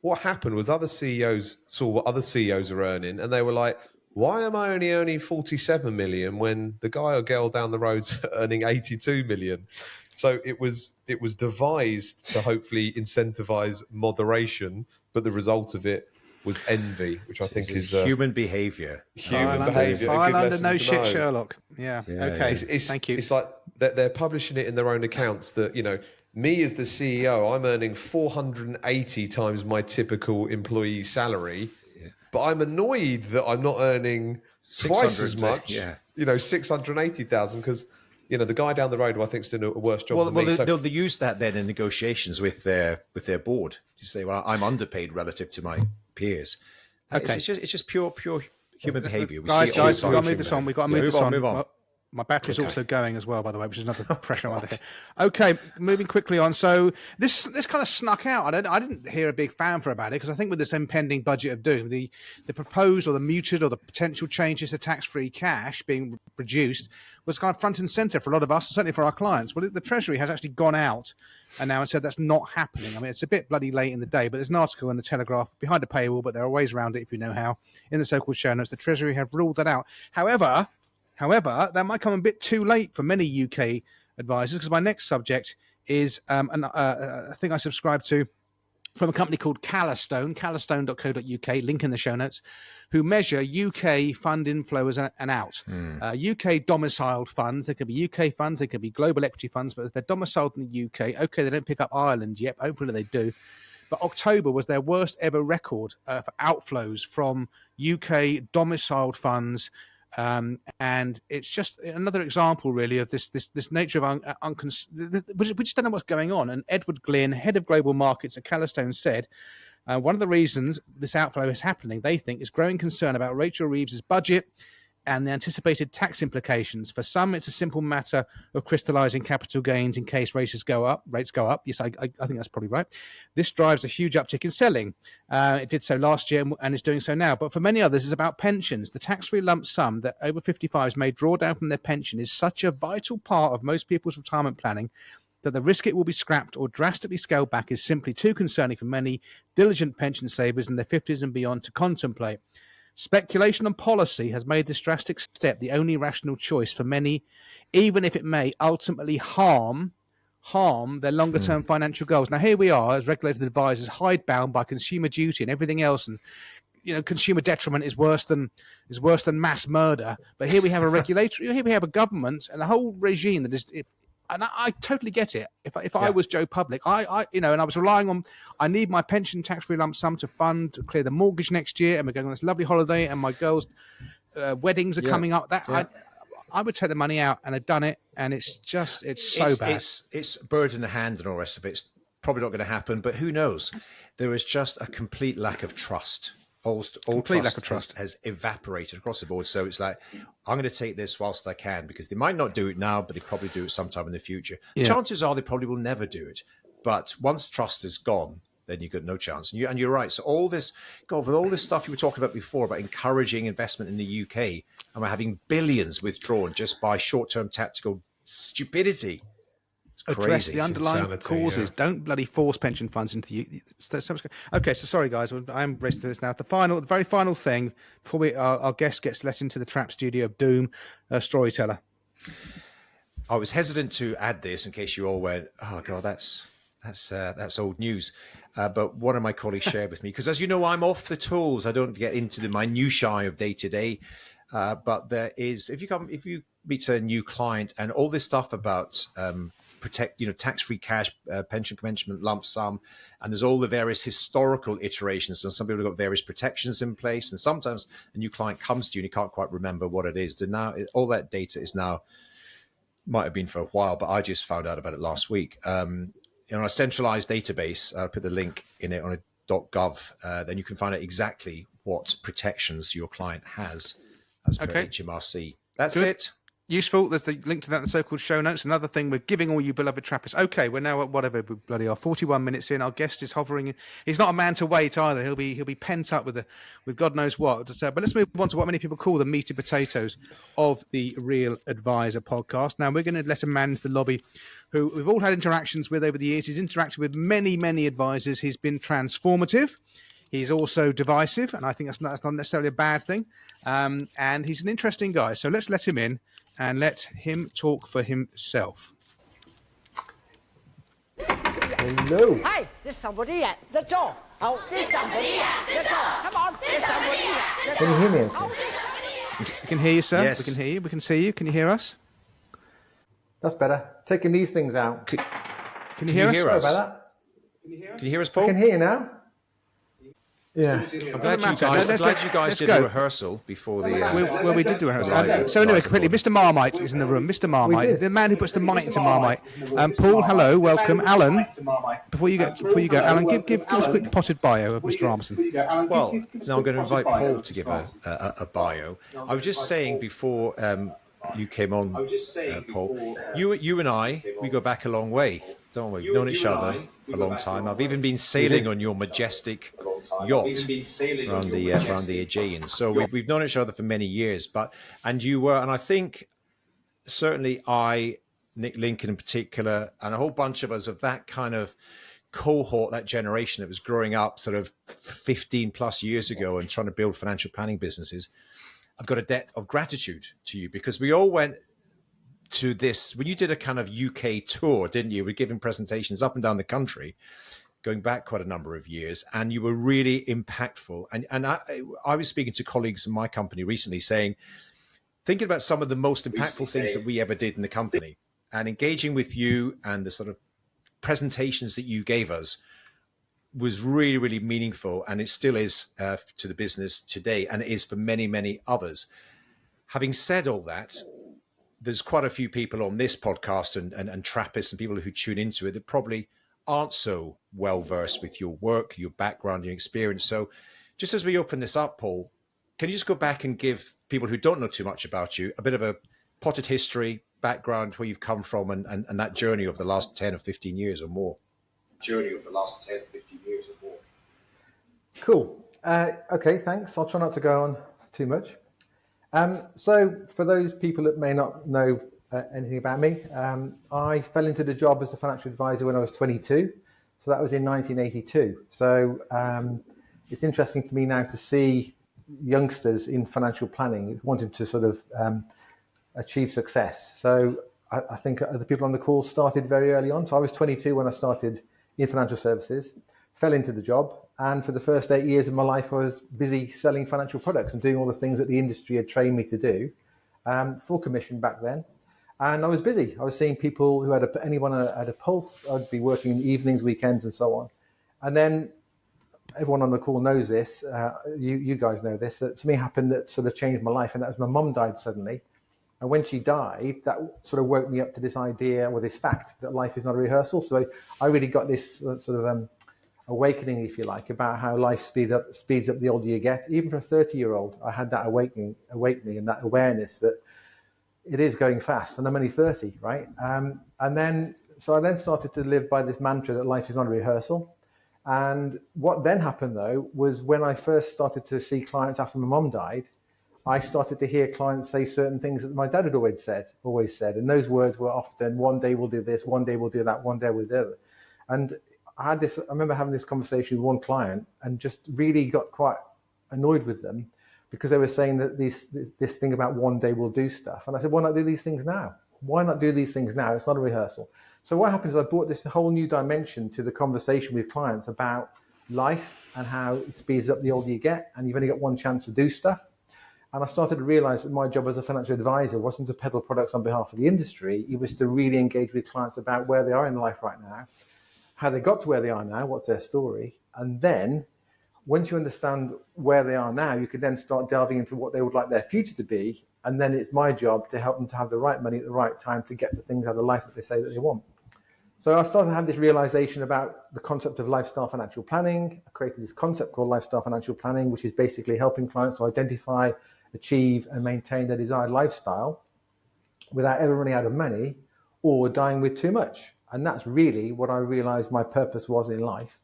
What happened was other CEOs saw what other CEOs are earning, and they were like, why am I only earning 47 million when the guy or girl down the road's earning 82 million? So it was devised to hopefully incentivize moderation, but the result of it was envy, which I think is human behavior. Human behavior. File under no shit, Sherlock. Yeah. Okay. Yeah. Thank you. It's like they're publishing it in their own accounts that, me as the CEO, I'm earning 480 times my typical employee salary, but I'm annoyed that I'm not earning twice as much, 680,000 because, the guy down the road who I think is doing a worse job than me. They'll use that then in negotiations with their board. You say, well, I'm underpaid relative to my peers. Okay. It's just pure human behavior. Guys, we've got to move this on. We've got to move this on. Move on. My battery's also going as well, by the way, which is another pressure on here. Okay, moving quickly on. So this kind of snuck out. I didn't hear a big fanfare about it because I think with this impending budget of doom, the proposed or the muted or the potential changes to tax-free cash being reduced was kind of front and centre for a lot of us, certainly for our clients. Well, the Treasury has actually gone out and now said that's not happening. I mean, it's a bit bloody late in the day, but there's an article in the Telegraph behind a paywall, but there are ways around it if you know how. In the so-called show notes, the Treasury have ruled that out. However, that might come a bit too late for many UK advisors because my next subject is a thing I subscribe to from a company called callastone.co.uk, link in the show notes, who measure UK fund inflows and out. UK domiciled funds, they could be UK funds, they could be global equity funds, but if they're domiciled in the UK, okay, they don't pick up Ireland yet, but hopefully they do. But October was their worst ever record for outflows from UK domiciled funds. And it's just another example, really, of this nature of we just don't know what's going on. And Edward Glynn, head of global markets at Callastone, said one of the reasons this outflow is happening, they think, is growing concern about Rachel Reeves's budget and the anticipated tax implications. For some, it's a simple matter of crystallizing capital gains in case rates go up. Yes, I think that's probably right. This drives a huge uptick in selling. It did so last year and is doing so now. But for many others, it's about pensions. The tax-free lump sum that over 55s may draw down from their pension is such a vital part of most people's retirement planning that the risk it will be scrapped or drastically scaled back is simply too concerning for many diligent pension savers in their 50s and beyond to contemplate. Speculation on policy has made this drastic step the only rational choice for many, even if it may ultimately harm their longer-term financial goals. Now, here we are as regulated advisors, hidebound by consumer duty and everything else, and consumer detriment is worse than mass murder. But here we have a regulator, here we have a government and a whole regime that is. And I totally get it. If I was Joe Public, and I was relying on, I need my pension tax-free lump sum to clear the mortgage next year, and we're going on this lovely holiday, and my girls' weddings are coming up. I would take the money out, and I've done it, and it's so bad. It's bird in the hand and all the rest of it. It's probably not going to happen, but who knows? There is just a complete lack of trust. All lack of trust has evaporated across the board. So it's like, I'm going to take this whilst I can, because they might not do it now, but they probably do it sometime in the future. Yeah. Chances are they probably will never do it. But once trust is gone, then you've got no chance. And you're right. So with all this stuff you were talking about before about encouraging investment in the UK, and we're having billions withdrawn just by short-term tactical stupidity. Address the underlying causes. Yeah. Don't bloody force pension funds into you. Okay, so sorry guys, I'm ready for this now. The very final thing before our guest gets let into the trap studio of doom, storyteller. I was hesitant to add this in case you all went, "Oh God, that's old news." But one of my colleagues shared with me, because as you know, I'm off the tools. I don't get into the minutiae of day to day. But there is, if you meet a new client and all this stuff about tax-free cash, pension commencement lump sum, and there's all the various historical iterations, and some people have got various protections in place, and sometimes a new client comes to you and you can't quite remember what it is. Now all that data is now, might have been for a while, but I just found out about it last week. In a centralized database, I'll put the link in it on a .gov, then you can find out exactly what protections your client has as per HMRC. That's Good. it. Useful. There's the link to that in the so-called show notes. Another thing we're giving all you beloved Trappists. Okay, we're now at whatever we bloody are, 41 minutes in. Our guest is hovering. He's not a man to wait either. He'll be pent up with God knows what. But let's move on to what many people call the meat and potatoes of the Real Advisor podcast. Now we're going to let him manage the lobby, who we've all had interactions with over the years. He's interacted with many, many advisors. He's been transformative. He's also divisive, and I think that's not necessarily a bad thing. And he's an interesting guy. So let's let him in and let him talk for himself. Hello. Hey, there's somebody at the door. Oh, there's somebody at the door. Come on, there's somebody at the door. Can you hear me okay? We can hear you, sir. Yes. We can hear you. We can see you. Can you hear us? That's better. Taking these things out. Can you hear us? Sorry about that. Can you hear us, Paul? I can hear you now. Yeah. I'm glad you guys did a rehearsal before the... Well, we did do a rehearsal. So anyway, quickly, Mr. Marmite is in the room. Mr. Marmite, the man who puts the mite into Marmite. Paul, hello, welcome. Alan, before you go, Alan, give us a quick potted bio of Mr. Armisen. Well, now I'm going to invite Paul to give a bio. I was just saying before you came on, Paul, you and I, we go back a long way, don't we? We've known each other a long time. I've even been sailing on your majestic yacht around the Aegean. So we've known each other for many years. And I think certainly Nick Lincoln in particular, and a whole bunch of us of that kind of cohort, that generation that was growing up sort of 15 plus years ago and trying to build financial planning businesses, I've got a debt of gratitude to you, because we all went to this, when you did a kind of UK tour, didn't you? We're giving presentations up and down the country, going back quite a number of years, and you were really impactful. And I was speaking to colleagues in my company recently saying, thinking about some of the most impactful things that we ever did in the company, and engaging with you and the sort of presentations that you gave us was really, really meaningful. And it still is to the business today, and it is for many, many others. Having said all that, there's quite a few people on this podcast and Trappists and people who tune into it that probably aren't so well versed with your work, your background, your experience. So just as we open this up, Paul, can you just go back and give people who don't know too much about you a bit of a potted history, background, where you've come from, and that journey of the last 10 or 15 years or more? Cool. Okay, thanks. I'll try not to go on too much. So for those people that may not know anything about me, I fell into the job as a financial advisor when I was 22. So that was in 1982. So it's interesting for me now to see youngsters in financial planning wanting to sort of achieve success. So I think the people on the call started very early on. So I was 22 when I started in financial services, fell into the job, And for the first 8 years of my life, I was busy selling financial products and doing all the things that the industry had trained me to do, full commission back then. And I was busy. I was seeing people who had anyone had a pulse. I'd be working evenings, weekends, and so on. And then everyone on the call knows this. You guys know this. That something happened that sort of changed my life, and that was my mum died suddenly. And when she died, that sort of woke me up to this idea or this fact that life is not a rehearsal. So I really got this sort of awakening, if you like, about how life speeds up the older you get. Even for a 30-year-old, I had that awakening and that awareness that it is going fast, and I'm only 30, right? And then I then started to live by this mantra that life is not a rehearsal. And what then happened, though, was when I first started to see clients after my mum died, I started to hear clients say certain things that my dad had always said. And those words were often, one day we'll do this, one day we'll do that, one day we'll do that. And I remember having this conversation with one client and just really got quite annoyed with them because they were saying that this thing about one day we'll do stuff. And I said, why not do these things now? Why not do these things now? It's not a rehearsal. So what happens is I brought this whole new dimension to the conversation with clients about life and how it speeds up the older you get, and you've only got one chance to do stuff. And I started to realize that my job as a financial advisor wasn't to peddle products on behalf of the industry. It was to really engage with clients about where they are in life right now, how they got to where they are now, what's their story. And then once you understand where they are now, you can then start delving into what they would like their future to be. And then it's my job to help them to have the right money at the right time to get the things out of life that they say that they want. So I started to have this realization about the concept of lifestyle financial planning. I created this concept called lifestyle financial planning, which is basically helping clients to identify, achieve, and maintain their desired lifestyle without ever running out of money or dying with too much. And that's really what I realized my purpose was in life.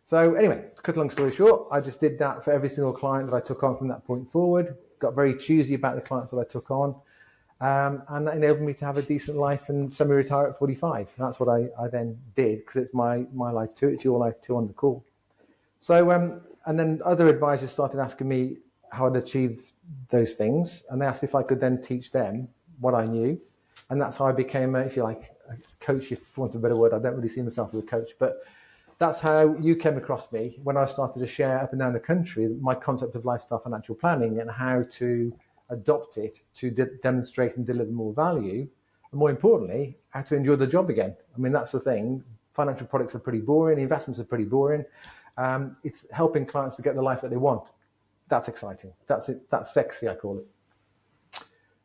So anyway, to cut a long story short, I just did that for every single client that I took on from that point forward, got very choosy about the clients that I took on, and that enabled me to have a decent life and semi-retire at 45. And that's what I then did, because it's my life too, it's your life too on the call. So, and then other advisors started asking me how I'd achieve those things, and they asked if I could then teach them what I knew. And that's how I became, if you like, a coach, if you want a better word. I don't really see myself as a coach, but that's how you came across me when I started to share up and down the country my concept of lifestyle financial planning and how to adopt it to demonstrate and deliver more value. And more importantly, how to enjoy the job again. I mean, that's the thing. Financial products are pretty boring. Investments are pretty boring. It's helping clients to get the life that they want. That's exciting. That's it. That's sexy, I call it.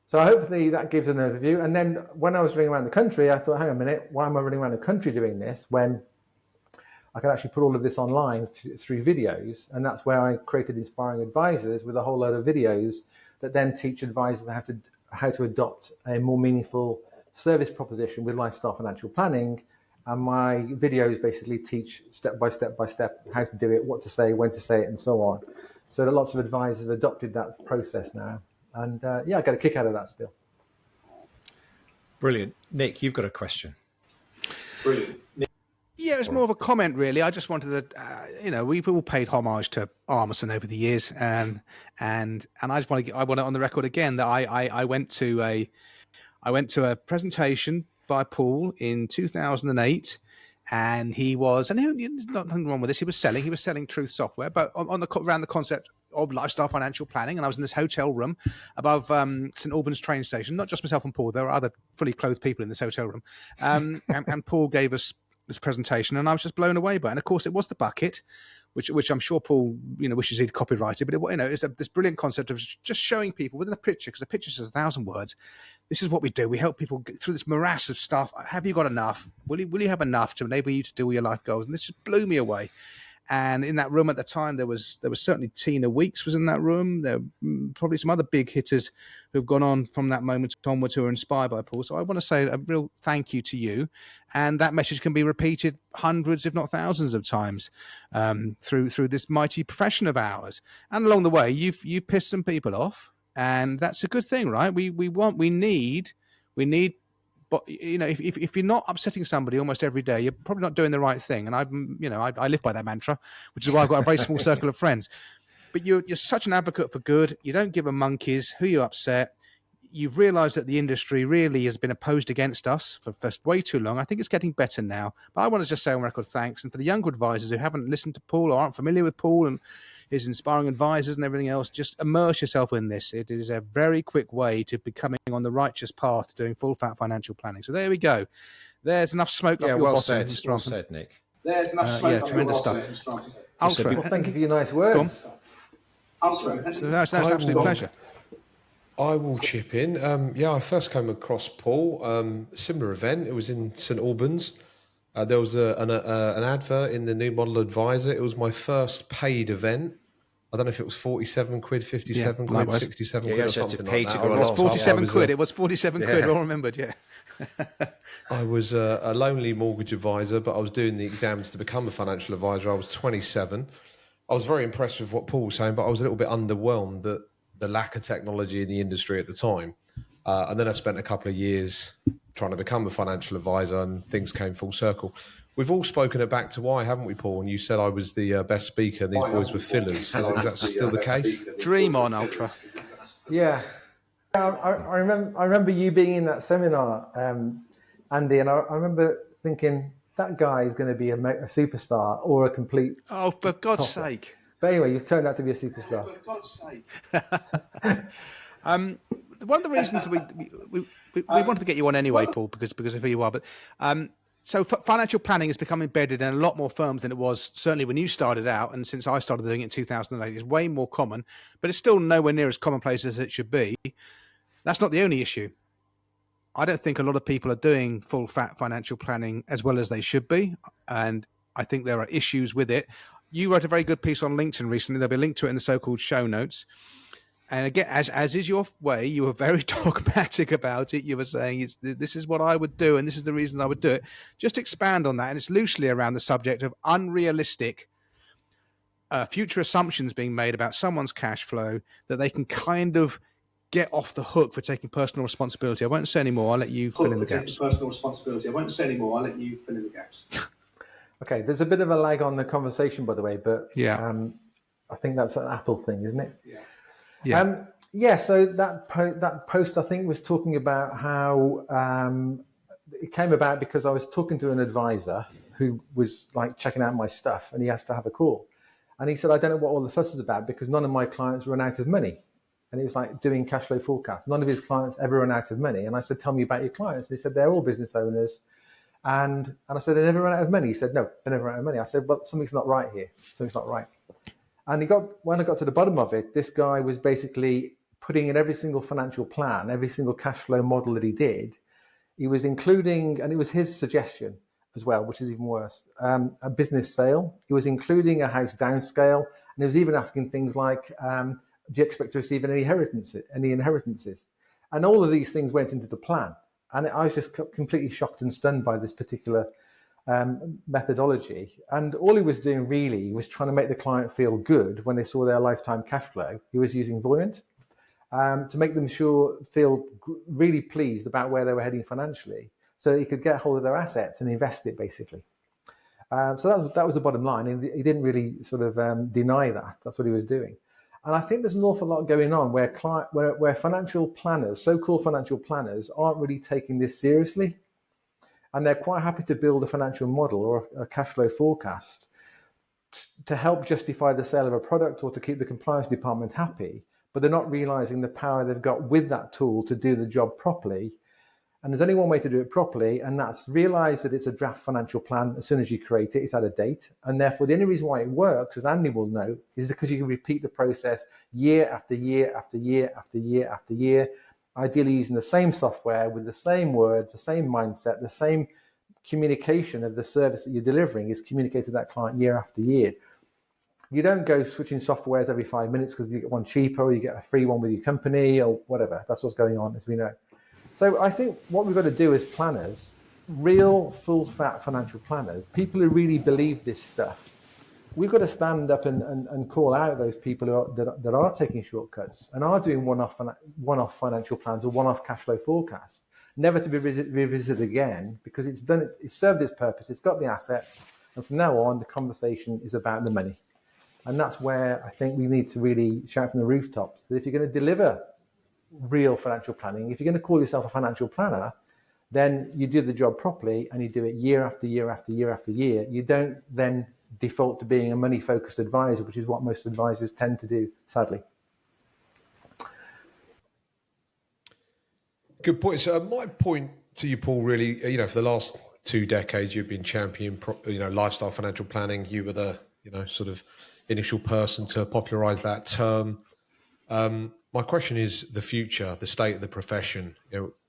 So hopefully that gives an overview. And then when I was running around the country, I thought, hang on a minute, why am I running around the country doing this when I can actually put all of this online through videos? And that's where I created Inspiring Advisors with a whole load of videos that then teach advisors how to adopt a more meaningful service proposition with lifestyle financial planning. And my videos basically teach step by step how to do it, what to say, when to say it, and so on. So that lots of advisors have adopted that process now. And yeah, I get a kick out of that still. Brilliant. Nick, you've got a question. Brilliant. Yeah, it's more of a comment, really. I just wanted to, we've all paid homage to Armisen over the years, and I just want it on the record again that I went to a presentation by Paul in 2008, and there's nothing wrong with this. He was selling Truth software, but around the concept of lifestyle financial planning. And I was in this hotel room above St Albans train station. Not just myself and Paul; there were other fully clothed people in this hotel room, and Paul gave us this presentation, and I was just blown away by it. And of course, it was the bucket, which I'm sure Paul, wishes he'd copyrighted. But it's this brilliant concept of just showing people within a picture, because a picture says 1,000 words. This is what we do. We help people get through this morass of stuff. Have you got enough? Will you have enough to enable you to do all your life goals? And this just blew me away. And in that room at the time, there was certainly Tina Weeks was in that room. There were probably some other big hitters who've gone on from that moment onwards who are inspired by Paul. So I want to say a real thank you to you. And that message can be repeated hundreds, if not thousands of times through this mighty profession of ours. And along the way, you've pissed some people off, and that's a good thing, right? We need. But if you're not upsetting somebody almost every day, you're probably not doing the right thing. And I live by that mantra, which is why I've got a very small circle of friends. But you're such an advocate for good. You don't give a monkeys who you upset. you've realised that the industry really has been opposed against us for way too long. I think it's getting better now. But I want to just say on record thanks. And for the younger advisors who haven't listened to Paul or aren't familiar with Paul and his inspiring advisors and everything else, just immerse yourself in this. It is a very quick way to becoming on the righteous path to doing full fat financial planning. So there we go. There's enough smoke up your well bottom. said. Well said, Nick. There's enough smoke up tremendous stuff. Well, thank you for your nice words. That's an absolute pleasure. I will chip in. I first came across Paul, similar event. It was in St Albans. There was an advert in the New Model Advisor. It was my first paid event. I don't know if it was 47 quid, 57 quid, 67 quid or something like that. It was 47 quid. It was 47 quid. All remembered, yeah. I was a lonely mortgage advisor, but I was doing the exams to become a financial advisor. I was 27. I was very impressed with what Paul was saying, but I was a little bit underwhelmed that the lack of technology in the industry at the time. And then I spent a couple of years trying to become a financial advisor, and things came full circle. We've all spoken it back to why, haven't we, Paul? And you said I was the best speaker and these boys were fillers. Is that still the case? Dream on, Ultra. Yeah. I remember you being in that seminar, Andy, and I remember thinking, that guy is going to be a superstar or a complete... Oh, for God's sake. But anyway, you've turned out to be a superstar. For God's sake. One of the reasons we wanted to get you on anyway, Paul, because of who you are, but so financial planning has become embedded in a lot more firms than it was certainly when you started out, and since I started doing it in 2008, it's way more common, but it's still nowhere near as commonplace as it should be. That's not the only issue. I don't think a lot of people are doing full fat financial planning as well as they should be, and I think there are issues with it. You wrote a very good piece on LinkedIn recently. There'll be a link to it in the so-called show notes. And again, as is your way, you were very dogmatic about it. You were saying, this is what I would do, and this is the reason I would do it. Just expand on that. And it's loosely around the subject of unrealistic future assumptions being made about someone's cash flow that they can kind of get off the hook for taking personal responsibility. I won't say any more. I'll let you fill in the gaps. Personal responsibility. I won't say any more. I'll let you fill in the gaps. Okay, there's a bit of a lag on the conversation, by the way, but yeah. I think that's an Apple thing, isn't it? Yeah. So that post, I think, was talking about how it came about because I was talking to an advisor who was like checking out my stuff, and he has to have a call. And he said, I don't know what all the fuss is about because none of my clients run out of money. And he was like doing cash flow forecasts. None of his clients ever run out of money. And I said, tell me about your clients. And he said, they're all business owners. And I said, they never run out of money. He said, no, they never run out of money. I said, well, something's not right here. Something's not right. And when I got to the bottom of it, this guy was basically putting in every single financial plan, every single cash flow model that he did. He was including, and it was his suggestion as well, which is even worse, a business sale. He was including a house downscale. And he was even asking things like, do you expect to receive any inheritances? And all of these things went into the plan. And I was just completely shocked and stunned by this particular methodology. And all he was doing really was trying to make the client feel good when they saw their lifetime cash flow. He was using Voyant to make them feel really pleased about where they were heading financially, so that he could get hold of their assets and invest it, basically. So that was the bottom line. And he didn't really sort of deny that. That's what he was doing. And I think there's an awful lot going on where financial planners, so-called financial planners, aren't really taking this seriously. And they're quite happy to build a financial model or a cash flow forecast to help justify the sale of a product or to keep the compliance department happy. But they're not realizing the power they've got with that tool to do the job properly. And there's only one way to do it properly, and that's realize that it's a draft financial plan. As soon as you create it, it's out of date. And therefore, the only reason why it works, as Andy will know, is because you can repeat the process year after year after year after year after year, ideally using the same software with the same words, the same mindset, the same communication of the service that you're delivering is communicated to that client year after year. You don't go switching softwares every 5 minutes because you get one cheaper or you get a free one with your company or whatever. That's what's going on, as we know. So I think what we've got to do as planners, real full-fat financial planners, people who really believe this stuff, we've got to stand up and call out those people that are taking shortcuts and are doing one-off financial plans or one-off cash flow forecasts, never to be revisited again because it's served its purpose, it's got the assets, and from now on the conversation is about the money. And that's where I think we need to really shout from the rooftops that if you're going to deliver real financial planning. If you're going to call yourself a financial planner, then you do the job properly and you do it year after year after year after year. You don't then default to being a money-focused advisor, which is what most advisors tend to do, sadly. Good point. So my point to you, Paul, really, for the last 2 decades, you've been champion, lifestyle financial planning. You were the, sort of initial person to popularize that term. My question is the future, the state of the profession.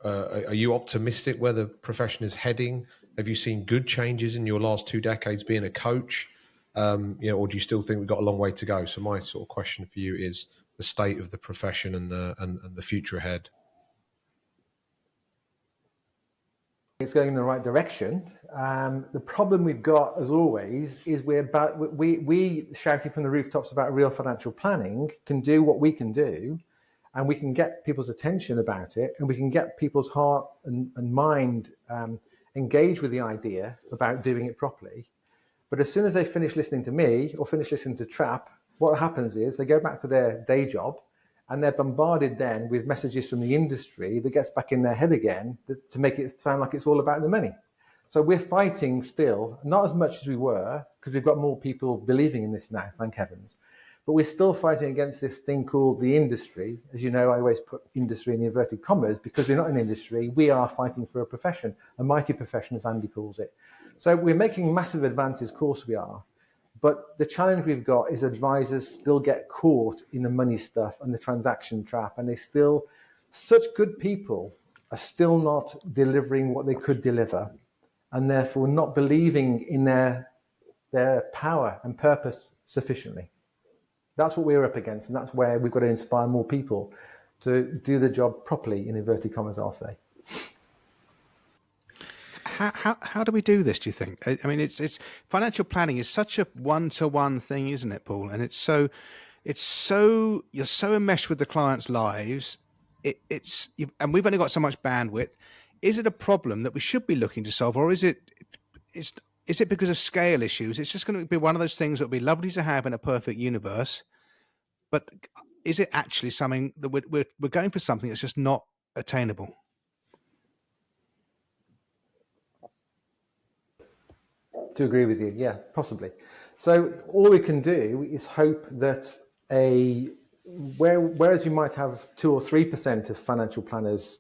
Are you optimistic where the profession is heading? Have you seen good changes in your last 2 decades being a coach? Or do you still think we've got a long way to go? So my sort of question for you is the state of the profession and the future ahead. It's going in the right direction. The problem we've got, as always, is we shouting from the rooftops about real financial planning can do what we can do, and we can get people's attention about it, and we can get people's heart and mind engaged with the idea about doing it properly. But as soon as they finish listening to me or finish listening to Trap, what happens is they go back to their day job, and they're bombarded then with messages from the industry that gets back in their head again to make it sound like it's all about the money. So we're fighting still, not as much as we were, because we've got more people believing in this now, thank heavens. But we're still fighting against this thing called the industry. As you know, I always put industry in inverted commas because we're not an industry. We are fighting for a profession, a mighty profession, as Andy calls it. So we're making massive advances, of course we are. But the challenge we've got is advisors still get caught in the money stuff and the transaction trap, and such good people are still not delivering what they could deliver, and therefore not believing in their power and purpose sufficiently. That's what we're up against, and that's where we've got to inspire more people to do the job properly, in inverted commas, I'll say. How do we do this, do you think? I mean, it's financial planning is such a one-to-one thing, isn't it, Paul? And you're so enmeshed with the clients' lives. And we've only got so much bandwidth. Is it a problem that we should be looking to solve, or is it because of scale issues? It's just going to be one of those things that would be lovely to have in a perfect universe, but is it actually something that we're going for something that's just not attainable? To agree with you, yeah, possibly. So all we can do is hope that whereas you might have 2 or 3% of financial planners,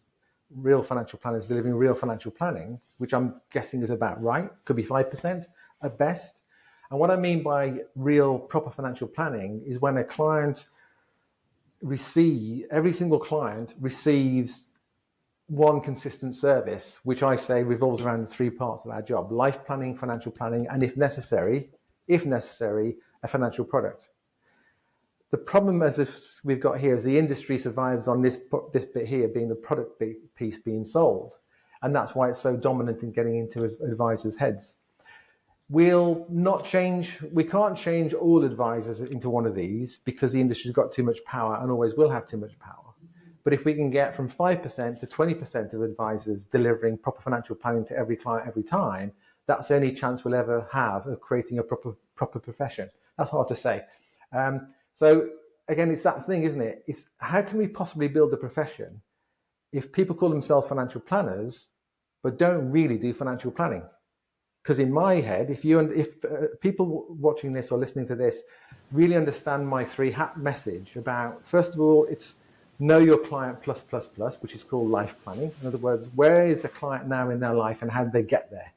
real financial planners delivering real financial planning, which I'm guessing is about right, could be 5% at best. And what I mean by real proper financial planning is when every single client receives one consistent service, which I say revolves around the 3 parts of our job: life planning, financial planning, and if necessary, a financial product. The problem as we've got here is the industry survives on this bit here being the product piece being sold. And that's why it's so dominant in getting into advisors' heads. We can't change all advisors into one of these because the industry's got too much power and always will have too much power. But if we can get from 5% to 20% of advisors delivering proper financial planning to every client every time, that's the only chance we'll ever have of creating a proper profession. That's hard to say. So again, it's that thing, isn't it? It's how can we possibly build a profession if people call themselves financial planners but don't really do financial planning? Because in my head, if people watching this or listening to this really understand my 3-hat message about, first of all, it's know your client plus, which is called life planning. In other words, where is the client now in their life and how did they get there?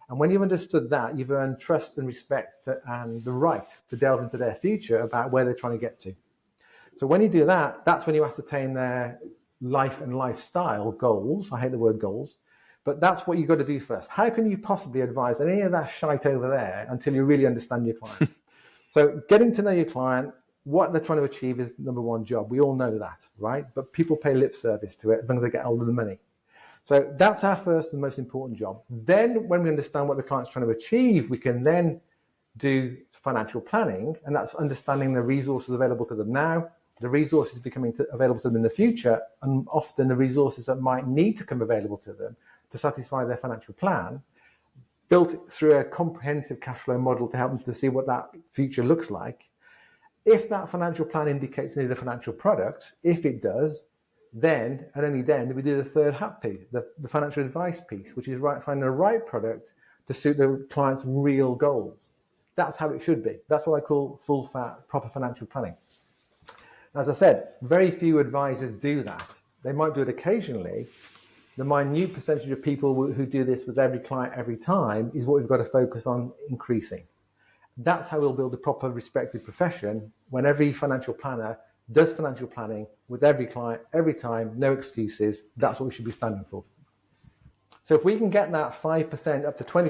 And when you've understood that, you've earned trust and respect and the right to delve into their future about where they're trying to get to. So when you do that, that's when you ascertain their life and lifestyle goals. I hate the word goals, but that's what you've got to do first. How can you possibly advise any of that shite over there until you really understand your client? So getting to know your client, what they're trying to achieve is number one job. We all know that, right? But people pay lip service to it as long as they get hold of the money. So that's our first and most important job. Then when we understand what the client's trying to achieve, we can then do financial planning, and that's understanding the resources available to them now, the resources becoming available to them in the future, and often the resources that might need to come available to them to satisfy their financial plan, built through a comprehensive cash flow model to help them to see what that future looks like. If that financial plan indicates they need a financial product, if it does, Then, and only then, we do the third hat piece, the financial advice piece, which is finding the right product to suit the client's real goals. That's how it should be. That's what I call full fat, proper financial planning. As I said, very few advisors do that. They might do it occasionally. The minute percentage of people who do this with every client every time is what we've got to focus on increasing. That's how we'll build a proper respected profession when every financial planner does financial planning with every client, every time, no excuses. That's what we should be standing for. So if we can get that 5% up to 20%,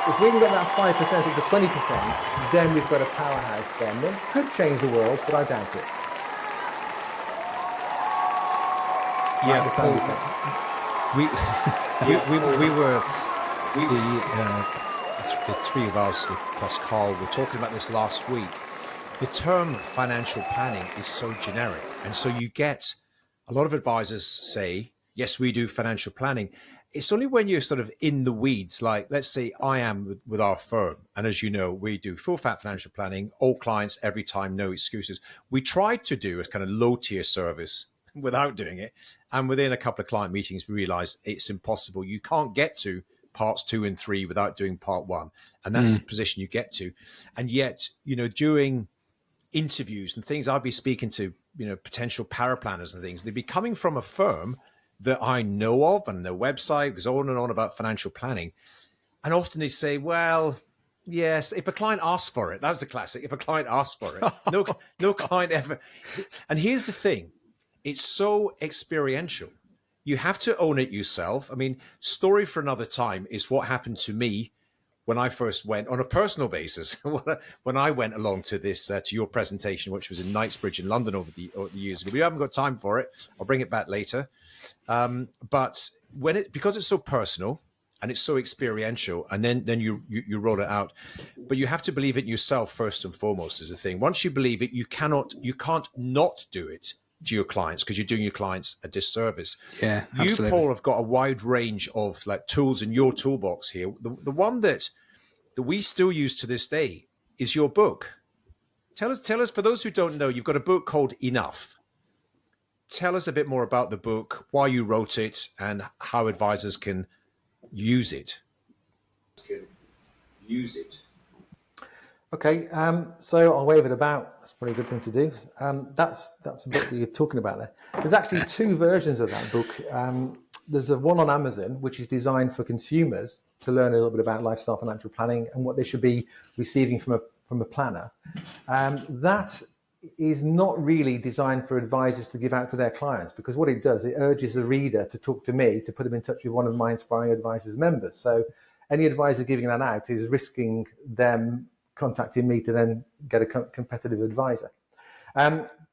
if we can get that 5% up to 20%, then we've got a powerhouse then. That could change the world, but I doubt it. Yeah, Paul, the three of us plus Carl were talking about this last week. The term financial planning is so generic, and so you get a lot of advisors say, yes, we do financial planning. It's only when you're sort of in the weeds, like let's say I am with our firm, and as you know, we do full fat financial planning, all clients every time, no excuses. We tried to do a kind of low tier service without doing it, and within a couple of client meetings we realized it's impossible. You can't get to parts 2 and 3 without doing part 1, and that's the position you get to. And yet, you know, during interviews and things, I'd be speaking to, you know, potential paraplanners and things, they'd be coming from a firm that I know of, and their website was on and on about financial planning, and often they say, well, yes, if a client asks for it. That was the classic. If a client asks for it, no client ever. And here's the thing, it's so experiential. You have to own it yourself. I mean, story for another time is what happened to me when I first went on a personal basis. When I went along to this, to your presentation, which was in Knightsbridge in London over the years ago. We haven't got time for it. I'll bring it back later. But because it's so personal and it's so experiential, and then you roll it out, but you have to believe it yourself first and foremost is the thing. Once you believe it, you can't not do it to your clients, because you're doing your clients a disservice. Yeah, you, absolutely. Paul, have got a wide range of like tools in your toolbox here. The one that we still use to this day is your book. Tell us, for those who don't know, you've got a book called Enough. Tell us a bit more about the book, why you wrote it, and how advisors can use it. Okay, so I'll wave it about. That's probably a good thing to do. That's a book that you're talking about there. There's actually 2 versions of that book. There's a one on Amazon, which is designed for consumers to learn a little bit about lifestyle financial planning and what they should be receiving from a planner. That is not really designed for advisors to give out to their clients, because what it does, it urges the reader to talk to me, to put them in touch with one of my Inspiring Advisors members. So any advisor giving that out is risking them contacting me to then get a competitive advisor.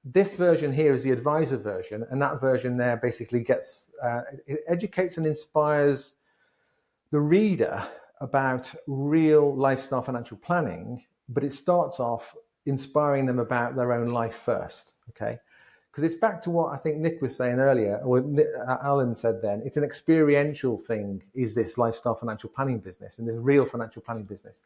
This version here is the advisor version, and that version there basically gets it educates and inspires the reader about real lifestyle financial planning, but it starts off inspiring them about their own life first, okay? Because it's back to what I think Nick was saying earlier, or Alan said then, it's an experiential thing, is this lifestyle financial planning business and this real financial planning business,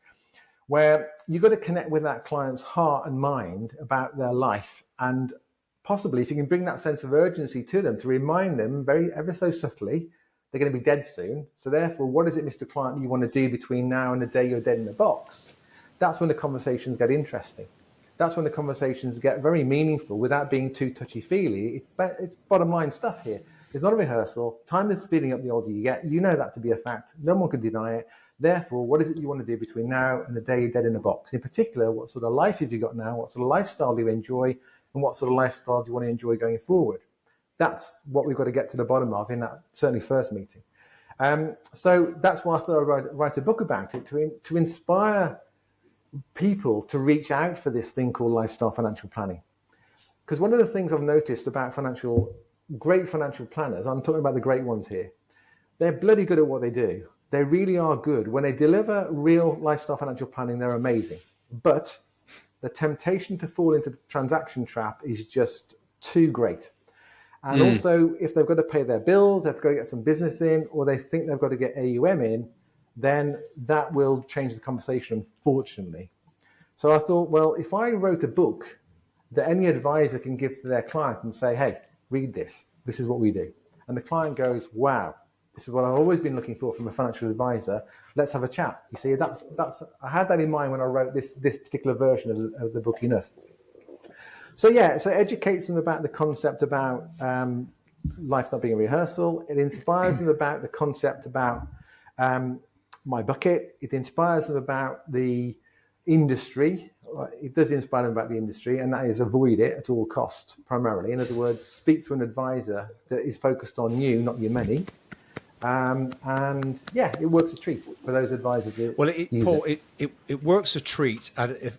where you've got to connect with that client's heart and mind about their life. And possibly if you can bring that sense of urgency to them, to remind them ever so subtly, they're going to be dead soon. So therefore, what is it, Mr. Client, you want to do between now and the day you're dead in the box? That's when the conversations get interesting. That's when the conversations get very meaningful without being too touchy-feely. It's bottom line stuff here. It's not a rehearsal. Time is speeding up the older you get. You know that to be a fact. No one can deny it. Therefore, what is it you want to do between now and the day you're dead in a box? In particular, what sort of life have you got now? What sort of lifestyle do you enjoy? And what sort of lifestyle do you want to enjoy going forward? That's what we've got to get to the bottom of in that certainly first meeting. So that's why I thought I'd write a book about it, to inspire people to reach out for this thing called lifestyle financial planning. Because one of the things I've noticed about great financial planners, I'm talking about the great ones here, they're bloody good at what they do. They really are good. When they deliver real lifestyle financial planning, they're amazing. But the temptation to fall into the transaction trap is just too great. And also, if they've got to pay their bills, they've got to get some business in, or they think they've got to get AUM in, then that will change the conversation, unfortunately. So I thought, well, if I wrote a book that any advisor can give to their client and say, hey, read this. This is what we do. And the client goes, wow, this is what I've always been looking for from a financial advisor. Let's have a chat. You see, I had that in mind when I wrote this particular version of the book Enough. So it educates them about the concept about life not being a rehearsal. It inspires them about the concept about my bucket. It inspires them about the industry. It does inspire them about the industry, and that is avoid it at all costs, primarily. In other words, speak to an advisor that is focused on you, not your money. It works a treat for those advisors. It works a treat. And if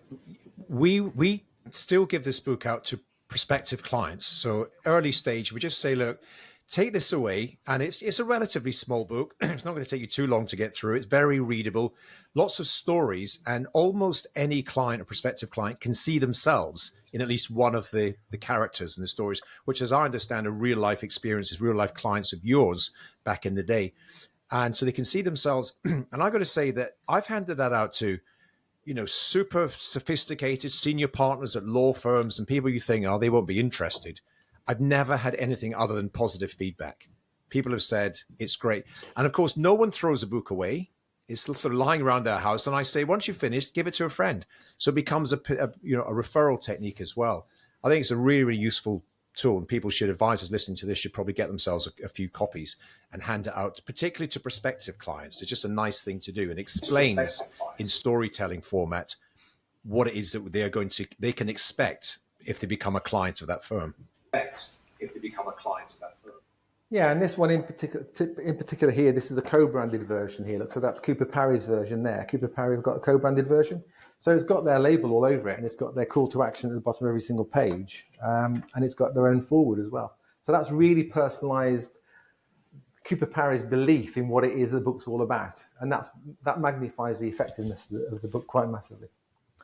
we still give this book out to prospective clients. So early stage, we just say, look, take this away, and it's a relatively small book. It's not going to take you too long to get through. It's very readable, lots of stories, and almost any client or prospective client can see themselves in at least one of the characters in the stories, which, as I understand, are real life experiences, real life clients of yours back in the day. And so they can see themselves. And I've got to say that I've handed that out to, super sophisticated senior partners at law firms and people you think, they won't be interested. I've never had anything other than positive feedback. People have said it's great. And of course, no one throws a book away. It's sort of lying around their house. And I say, once you've finished, give it to a friend. So it becomes a referral technique as well. I think it's a really, really useful tool, and advisors listening to this should probably get themselves a few copies and hand it out, particularly to prospective clients. It's just a nice thing to do, and explains in storytelling format what it is that they can expect if they become a client of that firm. Yeah, and this one in particular here, this is a co-branded version here. Look, so that's Cooper Parry's version there. Cooper Parry have got a co-branded version. So it's got their label all over it, and it's got their call to action at the bottom of every single page. And it's got their own forward as well. So that's really personalized Cooper Parry's belief in what it is the book's all about. And that magnifies the effectiveness of the book quite massively.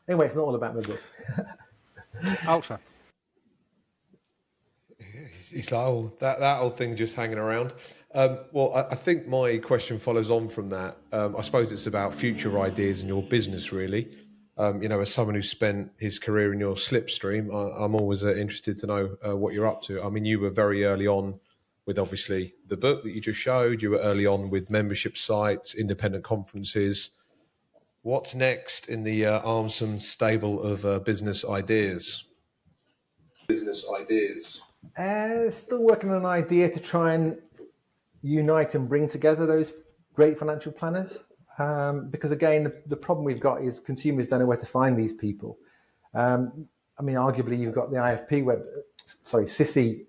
Anyway, it's not all about the book. Ultra. It's like, that old thing just hanging around. I think my question follows on from that. I suppose it's about future ideas in your business, really. As someone who's spent his career in your slipstream, I'm always interested to know what you're up to. I mean, you were very early on with obviously the book that you just showed. You were early on with membership sites, independent conferences. What's next in the Armson stable of business ideas? Still working on an idea to try and unite and bring together those great financial planners. Because again, the problem we've got is consumers don't know where to find these people. Arguably you've got the IFP CISI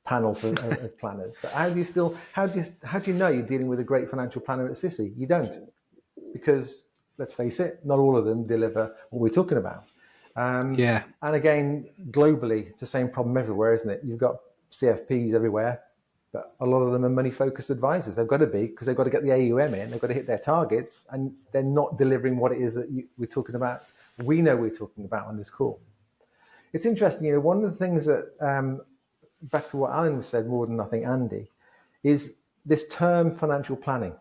panel for planners. But how do you know you're dealing with a great financial planner at CISI? You don't, because let's face it, not all of them deliver what we're talking about. And again, globally, it's the same problem everywhere, isn't it? You've got CFPs everywhere, but a lot of them are money-focused advisors. They've got to be, because they've got to get the AUM in, they've got to hit their targets, and they're not delivering what it is that we're talking about. We know we're talking about on this call. It's interesting, one of the things that, back to what Alan said more than I think Andy, is this term financial planning.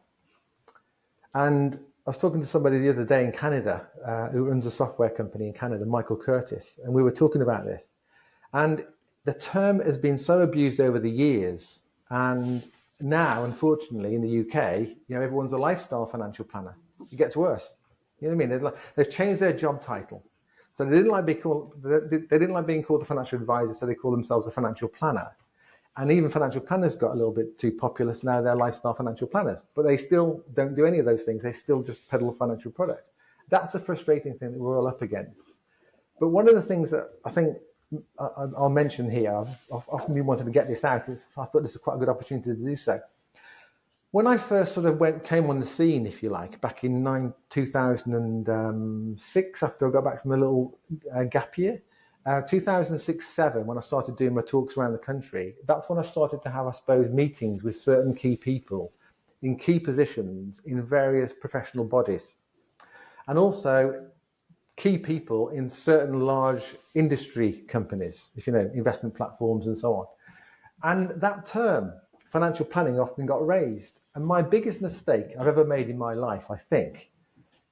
And I was talking to somebody the other day in Canada who runs a software company in Canada, Michael Curtis, and we were talking about this. And the term has been so abused over the years, and now, unfortunately, in the UK, everyone's a lifestyle financial planner. It gets worse. You know what I mean? They've changed their job title, so they didn't like being called the financial advisor, so they call themselves a financial planner. And even financial planners got a little bit too popular, so now they're lifestyle financial planners. But they still don't do any of those things. They still just peddle financial products. That's a frustrating thing that we're all up against. But one of the things that I think I'll mention here, I've often been wanting to get this out. I thought this is quite a good opportunity to do so. When I first sort of came on the scene, if you like, back in 2006, after I got back from a little gap year, 2006-07, when I started doing my talks around the country, that's when I started to have, I suppose, meetings with certain key people in key positions in various professional bodies. And also key people in certain large industry companies, investment platforms and so on. And that term, financial planning, often got raised. And my biggest mistake I've ever made in my life, I think,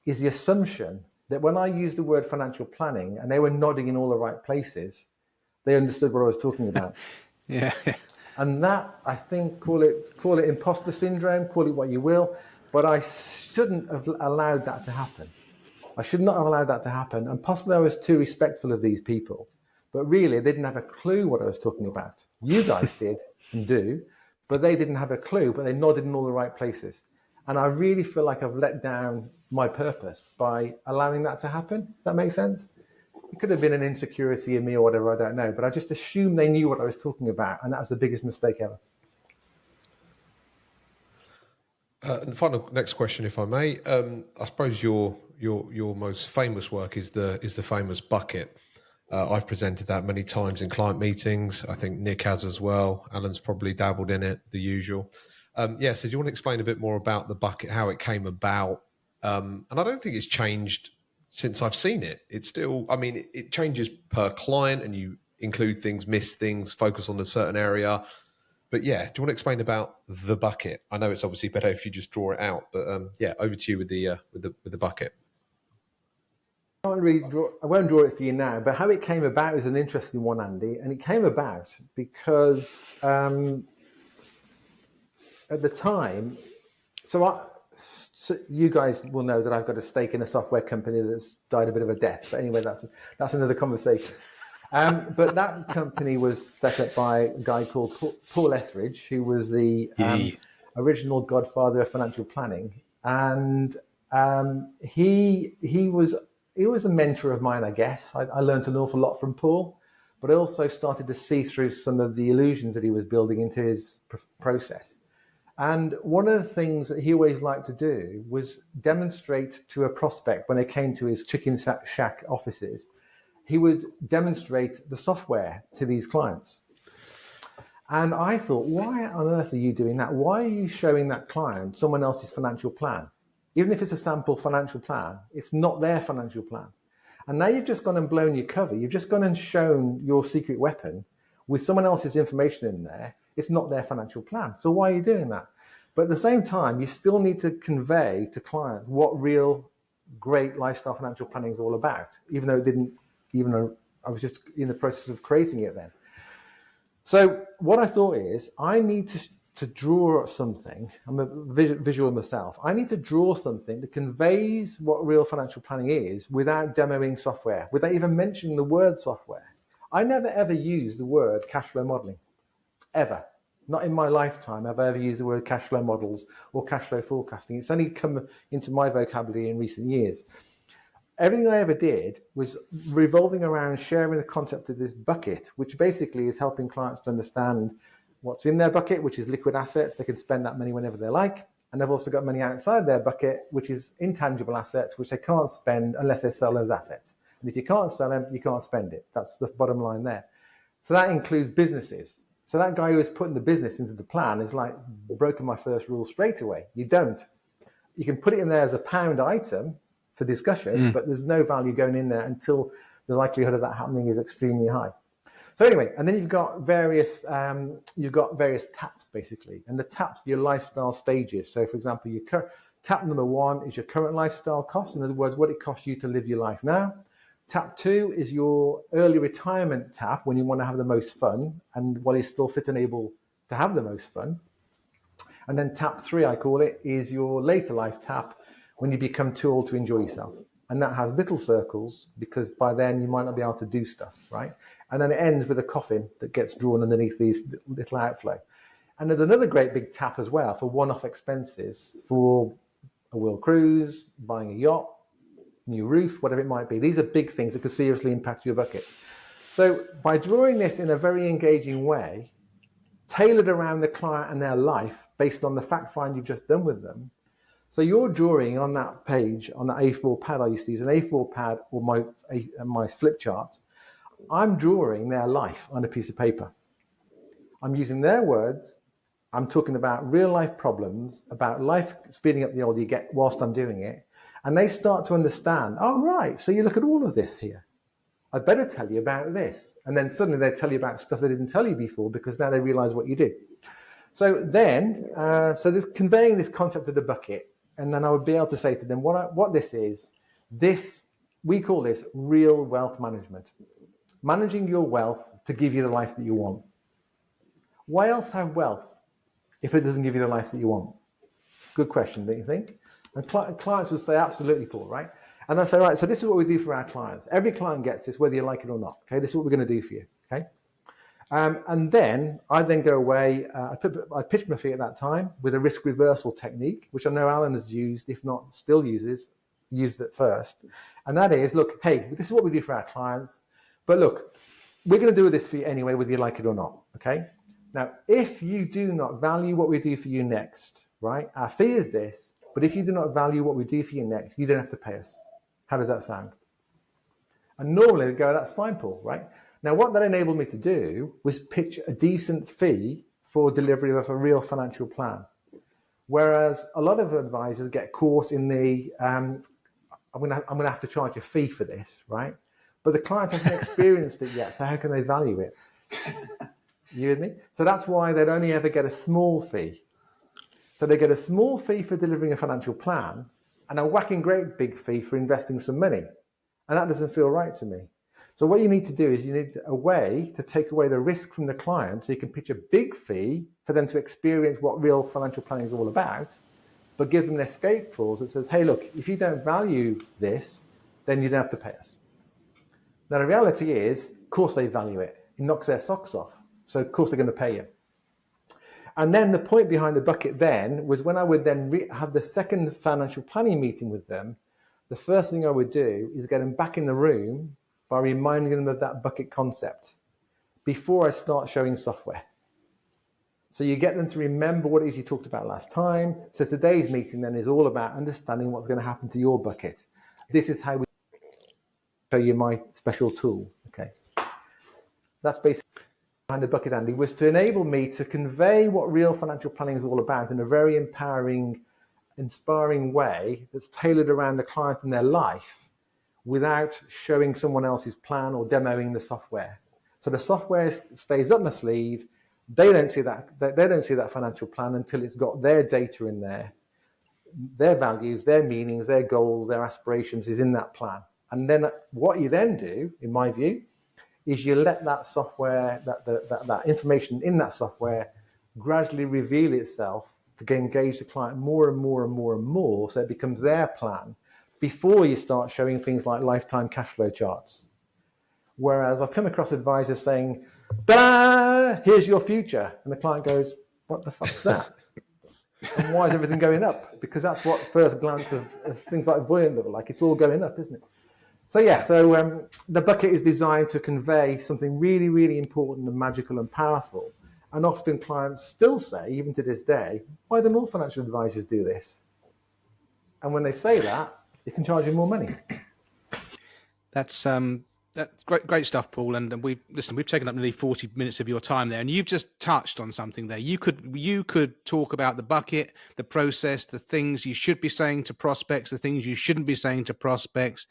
is the assumption that when I used the word financial planning and they were nodding in all the right places, they understood what I was talking about. Yeah. And that, I think, call it imposter syndrome, call it what you will, but I shouldn't have allowed that to happen. I should not have allowed that to happen. And possibly I was too respectful of these people. But really, they didn't have a clue what I was talking about. You guys did and do, but they didn't have a clue, but they nodded in all the right places. And I really feel like I've let down my purpose by allowing that to happen. Does that make sense? It could have been an insecurity in me or whatever, I don't know. But I just assumed they knew what I was talking about. And that was the biggest mistake ever. And final next question, if I may. I suppose your most famous work is the famous bucket. I've presented that many times in client meetings. I think Nick has as well. Alan's probably dabbled in it, the usual. So do you want to explain a bit more about the bucket, how it came about? And I don't think it's changed since I've seen it. It's still, I mean, it changes per client, and you include things, miss things, focus on a certain area. But yeah, do you want to explain about the bucket? I know it's obviously better if you just draw it out, but over to you with the bucket. I won't draw it for you now, but how it came about is an interesting one, Andy. And it came about because at the time, so you guys will know that I've got a stake in a software company that's died a bit of a death. But anyway, that's another conversation. But that company was set up by a guy called Paul Etheridge, who was the original godfather of financial planning. And he was a mentor of mine, I guess. I learned an awful lot from Paul, but I also started to see through some of the illusions that he was building into his process. And one of the things that he always liked to do was demonstrate to a prospect when they came to his chicken shack offices. He would demonstrate the software to these clients. And I thought, why on earth are you doing that? Why are you showing that client someone else's financial plan? Even if it's a sample financial plan, it's not their financial plan. And now you've just gone and blown your cover. You've just gone and shown your secret weapon with someone else's information in there. It's not their financial plan. So why are you doing that? But at the same time, you still need to convey to clients what real great lifestyle financial planning is all about, even though I was just in the process of creating it then. So what I thought is, I need to draw something. I'm a visual myself. I need to draw something that conveys what real financial planning is without demoing software, without even mentioning the word software. I never ever used the word cash flow modeling, ever. Not in my lifetime have I ever used the word cash flow models or cash flow forecasting. It's only come into my vocabulary in recent years. Everything I ever did was revolving around sharing the concept of this bucket, which basically is helping clients to understand what's in their bucket, which is liquid assets. They can spend that money whenever they like. And they've also got money outside their bucket, which is intangible assets, which they can't spend unless they sell those assets. And if you can't sell them, you can't spend it. That's the bottom line there. So that includes businesses. So that guy who was putting the business into the plan is like broken my first rule straight away. You don't. You can put it in there as a pound item for discussion, but there's no value going in there until the likelihood of that happening is extremely high. So anyway, and then you've got various taps basically, and the taps are your lifestyle stages. So for example, tap number 1 is your current lifestyle cost. In other words, what it costs you to live your life now. Tap 2 is your early retirement tap, when you want to have the most fun and while you're still fit and able to have the most fun. And then tap 3, I call it, is your later life tap, when you become too old to enjoy yourself. And that has little circles because by then you might not be able to do stuff, right? And then it ends with a coffin that gets drawn underneath these little outflow. And there's another great big tap as well for one-off expenses, for a world cruise, buying a yacht, new roof, whatever it might be. These are big things that could seriously impact your bucket. So by drawing this in a very engaging way, tailored around the client and their life based on the fact find you've just done with them, so you're drawing on that page, on that A4 pad, I used to use an A4 pad or my flip chart, I'm drawing their life on a piece of paper. I'm using their words. I'm talking about real life problems, about life speeding up the older you get whilst I'm doing it. And they start to understand, oh, right, so you look at all of this here. I'd better tell you about this. And then suddenly they tell you about stuff they didn't tell you before because now they realize what you do. So then, this conveying this concept of the bucket, and then I would be able to say to them what this is, we call this real wealth management. managing your wealth to give you the life that you want. Why else have wealth if it doesn't give you the life that you want? Good question, don't you think? And clients would say, absolutely, Paul, right? And I say, right, so this is what we do for our clients. Every client gets this, whether you like it or not. Okay, this is what we're going to do for you. Okay, and then I go away. I pitch my fee at that time with a risk reversal technique, which I know Alan has used, if not still used it first. And that is, look, hey, this is what we do for our clients, but look, we're going to do this for you anyway, whether you like it or not. Okay. Now, if you do not value what we do for you next, right? Our fee is this, but if you do not value what we do for you next, you don't have to pay us. How does that sound? And normally they go, that's fine, Paul, right? Now, what that enabled me to do was pitch a decent fee for delivery of a real financial plan. Whereas a lot of advisors get caught in the, I'm gonna have to charge a fee for this, right? But the client hasn't experienced it yet, so how can they value it? You with me? So that's why they'd only ever get a small fee. So they get a small fee for delivering a financial plan and a whacking great big fee for investing some money. And that doesn't feel right to me. So what you need to do is you need a way to take away the risk from the client so you can pitch a big fee for them to experience what real financial planning is all about, but give them an escape clause that says, hey, look, if you don't value this, then you don't have to pay us. Now, the reality is, of course they value it. It knocks their socks off. So, of course, they're going to pay you. And then the point behind the bucket then was when I would then have the second financial planning meeting with them, the first thing I would do is get them back in the room by reminding them of that bucket concept before I start showing software. So you get them to remember what it is you talked about last time. So today's meeting then is all about understanding what's going to happen to your bucket. This is how we show you my special tool. Okay. That's basically behind the bucket, Andy, was to enable me to convey what real financial planning is all about in a very empowering, inspiring way that's tailored around the client and their life without showing someone else's plan or demoing the software. So the software stays up my sleeve. They don't see that financial plan until it's got their data in there, their values, their meanings, their goals, their aspirations is in that plan. And then what you then do, in my view, is you let that software, that information in that software gradually reveal itself to engage the client more and more and more and more, so it becomes their plan before you start showing things like lifetime cash flow charts. Whereas I've come across advisors saying, "Ta-da! Here's your future," and the client goes, "What the fuck's that?" And why is everything going up? Because that's what first glance of things like Voyant look like. It's all going up, isn't it? So yeah, so the bucket is designed to convey something really, really important and magical and powerful. And often clients still say, even to this day, why don't all financial advisors do this? And when they say that, you can charge you more money. That's great stuff, Paul. And we've taken up nearly 40 minutes of your time there, and you've just touched on something there. You could talk about the bucket, the process, the things you should be saying to prospects, the things you shouldn't be saying to prospects,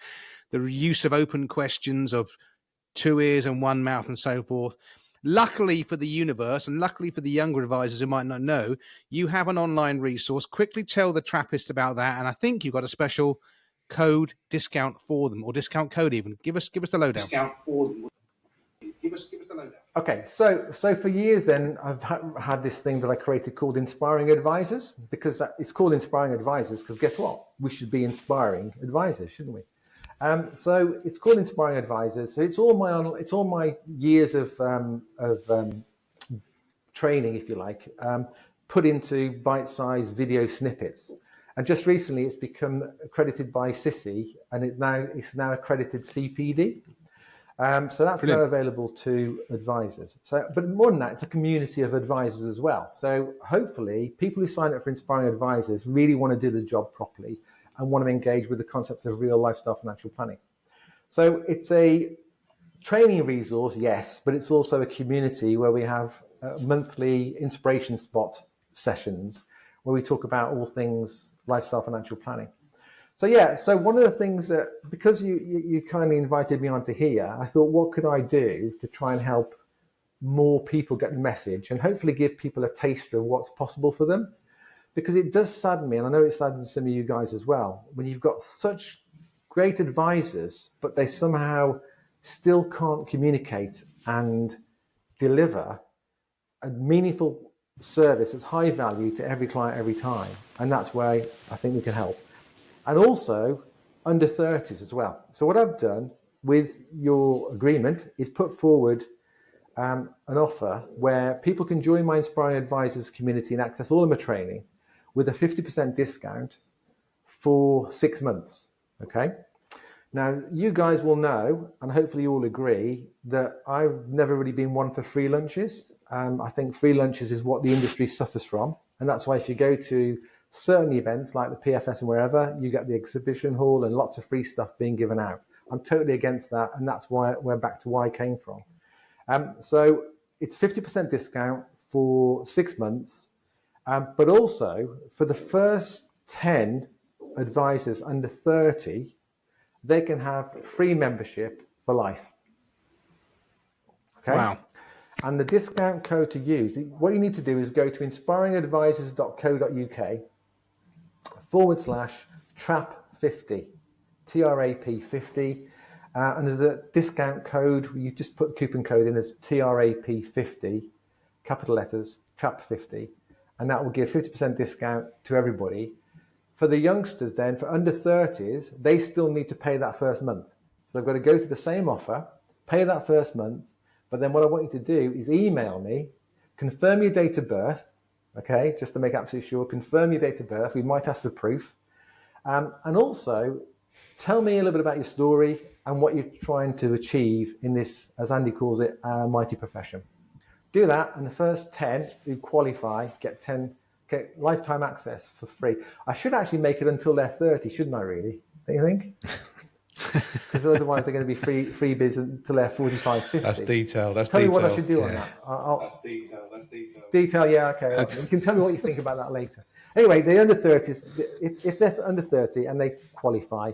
the use of open questions, of 2 ears and 1 mouth, and so forth. Luckily for the universe, and luckily for the younger advisors who might not know, you have an online resource. Quickly tell the TRAPist about that, and I think you've got a special code discount for them, or discount code even. Give us the lowdown. Discount for them. Give us the lowdown. Okay, so for years then, I've had this thing that I created called Inspiring Advisors, because it's called Inspiring Advisors because guess what? We should be inspiring advisors, shouldn't we? So it's called Inspiring Advisors. So it's all my years of training, if you like, put into bite-sized video snippets. And just recently, it's become accredited by CISI, and it's now accredited CPD. So that's now available to advisors. So, but more than that, it's a community of advisors as well. So hopefully, people who sign up for Inspiring Advisors really want to do the job properly and want to engage with the concept of real lifestyle financial planning. So it's a training resource, yes, but it's also a community where we have monthly inspiration spot sessions where we talk about all things lifestyle financial planning. So yeah, so one of the things that, because you kindly invited me onto here, I thought, what could I do to try and help more people get the message and hopefully give people a taste of what's possible for them? Because it does sadden me, and I know it saddens some of you guys as well, when you've got such great advisors, but they somehow still can't communicate and deliver a meaningful service that's high value to every client every time. And that's where I think we can help. And also under 30s as well. So what I've done with your agreement is put forward an offer where people can join my Inspiring Advisors community and access all of my training with a 50% discount for 6 months. Okay. Now, you guys will know, and hopefully you all agree, that I've never really been one for free lunches. I think free lunches is what the industry suffers from. And that's why if you go to certain events like the PFS and wherever, you get the exhibition hall and lots of free stuff being given out. I'm totally against that. And that's why we're back to where I came from. So it's 50% discount for 6 months. But also for the first 10 advisors under 30, they can have free membership for life. Okay. Wow. And the discount code to use, what you need to do is go to inspiringadvisors.co.uk/TRAP50, TRAP50. And there's a discount code. You just put the coupon code in as TRAP50, capital letters, TRAP50. And that will give 50% discount to everybody. For the youngsters then, for under 30s, they still need to pay that first month. So they've got to go to the same offer, pay that first month, but then what I want you to do is email me, confirm your date of birth, okay, just to make absolutely sure, confirm your date of birth. We might ask for proof. And also, tell me a little bit about your story and what you're trying to achieve in this, as Andy calls it, mighty profession. Do that, and the first 10 who qualify get lifetime access for free. I should actually make it until they're 30, shouldn't I, really? Don't you think? Because otherwise they're going to be freebies until they're 45, 50. That's detail. Tell me what I should do on that. That's detail. Detail, yeah, okay. You can tell me what you think about that later. Anyway, the under 30s, if they're under 30 and they qualify,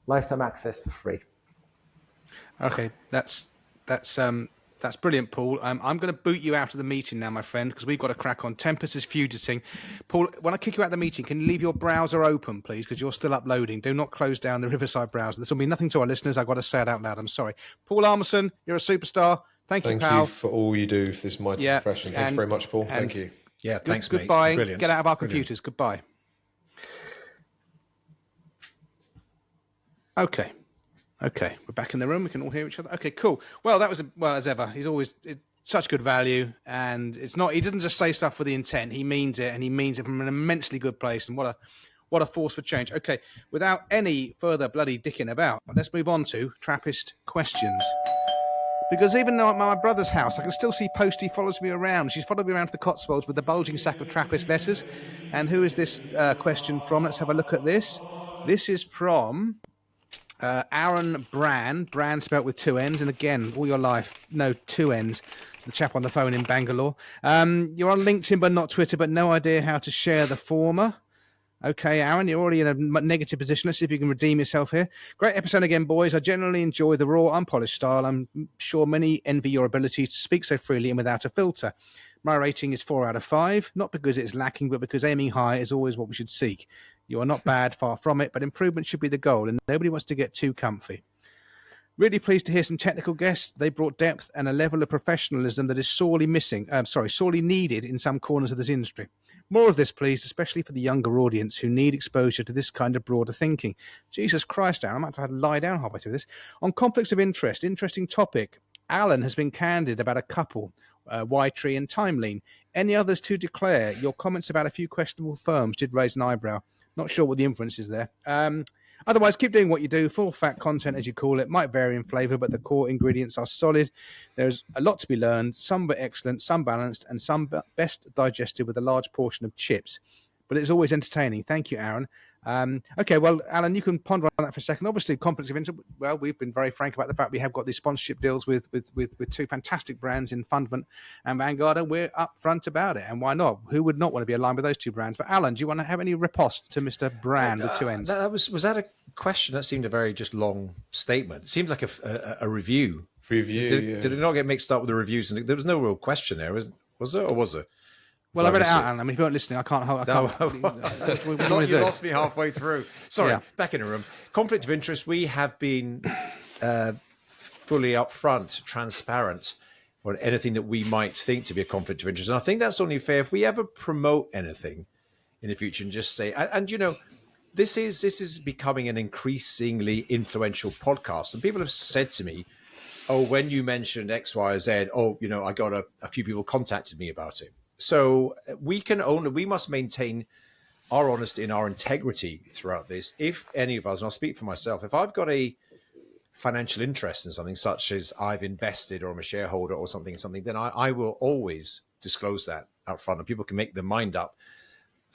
lifetime access for free. Okay, that's brilliant, Paul. I'm going to boot you out of the meeting now, my friend, because we've got to crack on. Tempest is fugiting. Paul, when I kick you out of the meeting, can you leave your browser open, please, because you're still uploading. Do not close down the Riverside browser. This will mean nothing to our listeners. I've got to say it out loud. I'm sorry. Paul Armisen, you're a superstar. Thank you, pal. Thank you for all you do for this mighty profession. Thank you very much, Paul. Thank you. Yeah, thanks, mate. Goodbye. Brilliant. Get out of our Brilliant. computers. Goodbye. Okay, we're back in the room. We can all hear each other. Okay, cool. Well, that was as ever. He's always such good value, and it's not. He doesn't just say stuff for the intent. He means it, and he means it from an immensely good place. And what a force for change. Okay, without any further bloody dicking about, let's move on to Trappist questions. Because even though I'm at my brother's house, I can still see Posty follows me around. She's followed me around to the Cotswolds with the bulging sack of Trappist letters. And who is this question from? Let's have a look at this. This is from Aaron Brann. Brann spelt with 2 N's. And again, all your life, no 2 N's. It's the chap on the phone in Bangalore. You're on LinkedIn, but not Twitter, but no idea how to share the former. Okay, Aaron, you're already in a negative position. Let's see if you can redeem yourself here. Great episode again, boys. I generally enjoy the raw, unpolished style. I'm sure many envy your ability to speak so freely and without a filter. My rating is 4 out of 5, not because it's lacking, but because aiming high is always what we should seek. You are not bad, far from it, but improvement should be the goal, and nobody wants to get too comfy. Really pleased to hear some technical guests. They brought depth and a level of professionalism that is sorely needed in some corners of this industry. More of this, please, especially for the younger audience who need exposure to this kind of broader thinking. Jesus Christ, Aaron, I might have to lie down halfway through this. On conflicts of interest, interesting topic. Alan has been candid about a couple, Y-Tree and Timeline. Any others to declare? Your comments about a few questionable firms did raise an eyebrow. Not sure what the inference is there. Otherwise, keep doing what you do. Full fat content, as you call it, might vary in flavour, but the core ingredients are solid. There's a lot to be learned. Some were excellent, some balanced, and some best digested with a large portion of chips. But it's always entertaining. Thank you, Aaron. Okay, well, Alan, you can ponder on that for a second. Obviously, conflicts of interest. Well, we've been very frank about the fact we have got these sponsorship deals with 2 fantastic brands in Fundament and Vanguard, and we're upfront about it. And why not? Who would not want to be aligned with those 2 brands? But Alan, do you want to have any riposte to Mr. Brann with 2 N's? Was that a question? That seemed a very just long statement. It seemed like a review. Did it not get mixed up with the reviews? And there was no real question there, was there, or was there? Well, I read it out, Alan. I mean, if you weren't listening, I can't. You lost me halfway through. Sorry, Back in the room. Conflict of interest. We have been fully upfront, transparent, or anything that we might think to be a conflict of interest. And I think that's only fair if we ever promote anything in the future and just say, and you know, this is becoming an increasingly influential podcast. And people have said to me, oh, when you mentioned X, Y, or Z, oh, you know, I got a few people contacted me about it. So we must maintain our honesty and our integrity throughout this. If any of us, and I'll speak for myself, if I've got a financial interest in something, such as I've invested or I'm a shareholder or something, then I will always disclose that out front, and people can make their mind up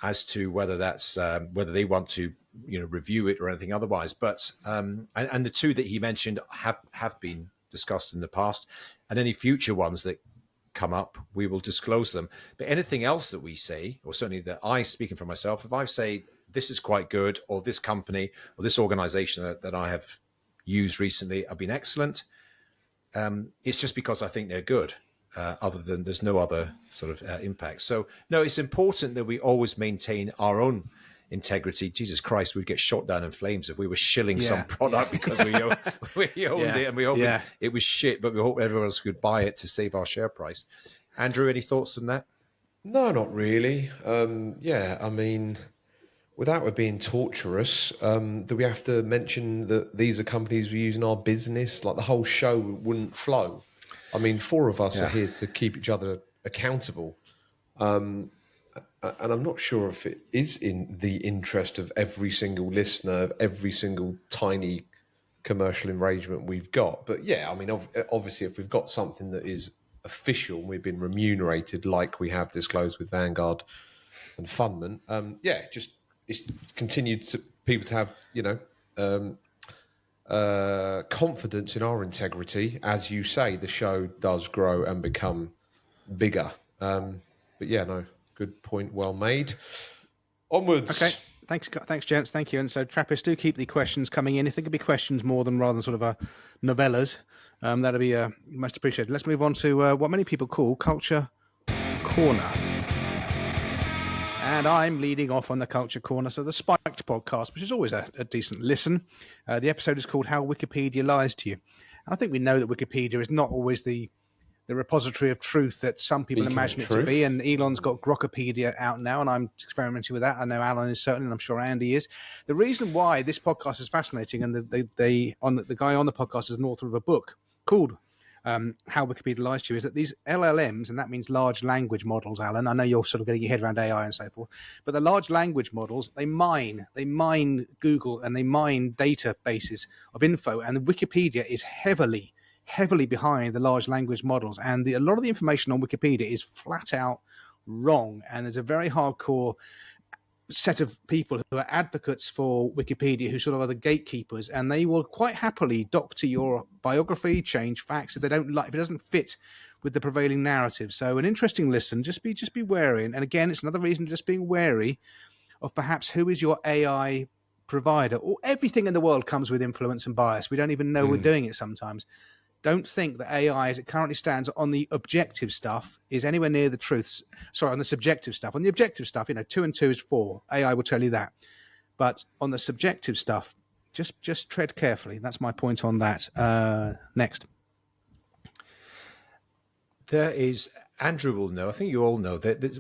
as to whether that's whether they want to, you know, review it or anything otherwise. But and the two that he mentioned have been discussed in the past, and any future ones that come up, we will disclose them. But anything else that we say, or certainly that I, speaking for myself, if I say this is quite good, or this company or this organization that I have used recently have been excellent, it's just because I think they're good. Other than there's no other sort of impact. So no, it's important that we always maintain our own integrity. Jesus Christ, we'd get shot down in flames if we were shilling some product because we owned it, and we hope it was shit, but we hope everyone else could buy it to save our share price. Andrew, any thoughts on that? No, not really. I mean, without it being torturous, do we have to mention that these are companies we use in our business? Like, the whole show wouldn't flow. I mean, four of us are here to keep each other accountable. And I'm not sure if it is in the interest of every single listener, every single tiny commercial arrangement we've got. But yeah, I mean, obviously, if we've got something that is official and we've been remunerated like we have disclosed with Vanguard and Fundment, it's continued to people to have, you know, confidence in our integrity. As you say, the show does grow and become bigger. But yeah, no, good point, well made. Onwards. Okay, thanks, gents. Thank you. And so, Trappist, do keep the questions coming in. If there could be questions rather than sort of novellas, that'd be much appreciated. Let's move on to what many people call Culture Corner. And I'm leading off on the Culture Corner, so the Spiked podcast, which is always a decent listen. The episode is called How Wikipedia Lies to You. And I think we know that Wikipedia is not always the repository of truth that some people imagine it to be. And Elon's got Grokpedia out now, and I'm experimenting with that. I know Alan is certainly, and I'm sure Andy is. The reason why this podcast is fascinating, and the guy on the podcast is an author of a book called How Wikipedia Lies to You, is that these LLMs, and that means large language models, Alan, I know you're sort of getting your head around AI and so forth, but the large language models, they mine Google, and they mine databases of info, and Wikipedia is heavily behind the large language models, and a lot of the information on Wikipedia is flat out wrong, and there's a very hardcore set of people who are advocates for Wikipedia, who sort of are the gatekeepers, and they will quite happily doctor your biography, change facts if they don't like, if it doesn't fit with the prevailing narrative. So an interesting listen. Just be wary. And again, it's another reason of just being wary of perhaps who is your AI provider. Or everything in the world comes with influence and bias. We don't even know we're doing it sometimes. Don't think that AI, as it currently stands on the objective stuff, is anywhere near the truth. Sorry, on the subjective stuff. On the objective stuff, 2 and 2 is 4. AI will tell you that. But on the subjective stuff, just tread carefully. That's my point on that. Next. There is, Andrew will know, I think you all know, that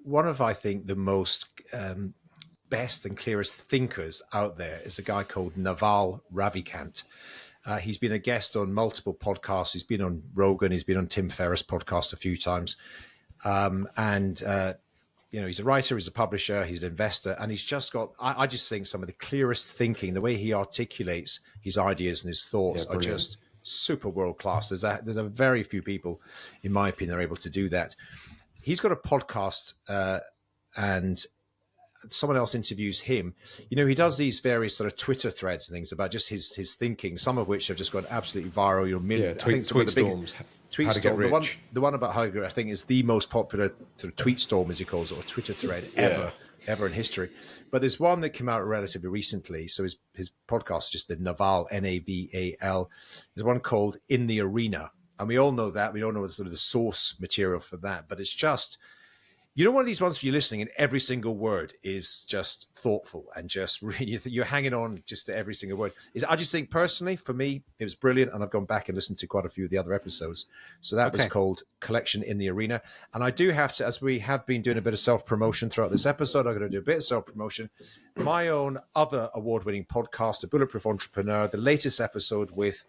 one of, I think, the most best and clearest thinkers out there is a guy called Naval Ravikant. He's been a guest on multiple podcasts. He's been on Rogan. He's been on Tim Ferriss' podcast a few times. He's a writer, he's a publisher, he's an investor, and he's just got, I just think, some of the clearest thinking. The way he articulates his ideas and his thoughts are just super world-class. There's a very few people, in my opinion, are able to do that. He's got a podcast, and someone else interviews him. He does these various sort of Twitter threads and things about just his thinking, some of which have just gone absolutely viral. Tweet storms. Tweet storm. The one about how I think is the most popular sort of tweet storm, as he calls it, or Twitter thread ever in history. But there's one that came out relatively recently. So his podcast is just the Naval, Naval. There's one called In the Arena, and we all know that. We don't know sort of the source material for that, but it's just You know, one of these ones where you're listening and every single word is just thoughtful and just really, you're hanging on just to every single word. I just think personally, for me, it was brilliant. And I've gone back and listened to quite a few of the other episodes. So that was called Collection in the Arena. And I do have to, as we have been doing a bit of self-promotion throughout this episode, I'm going to do a bit of self-promotion. My own other award-winning podcast, The Bulletproof Entrepreneur, the latest episode with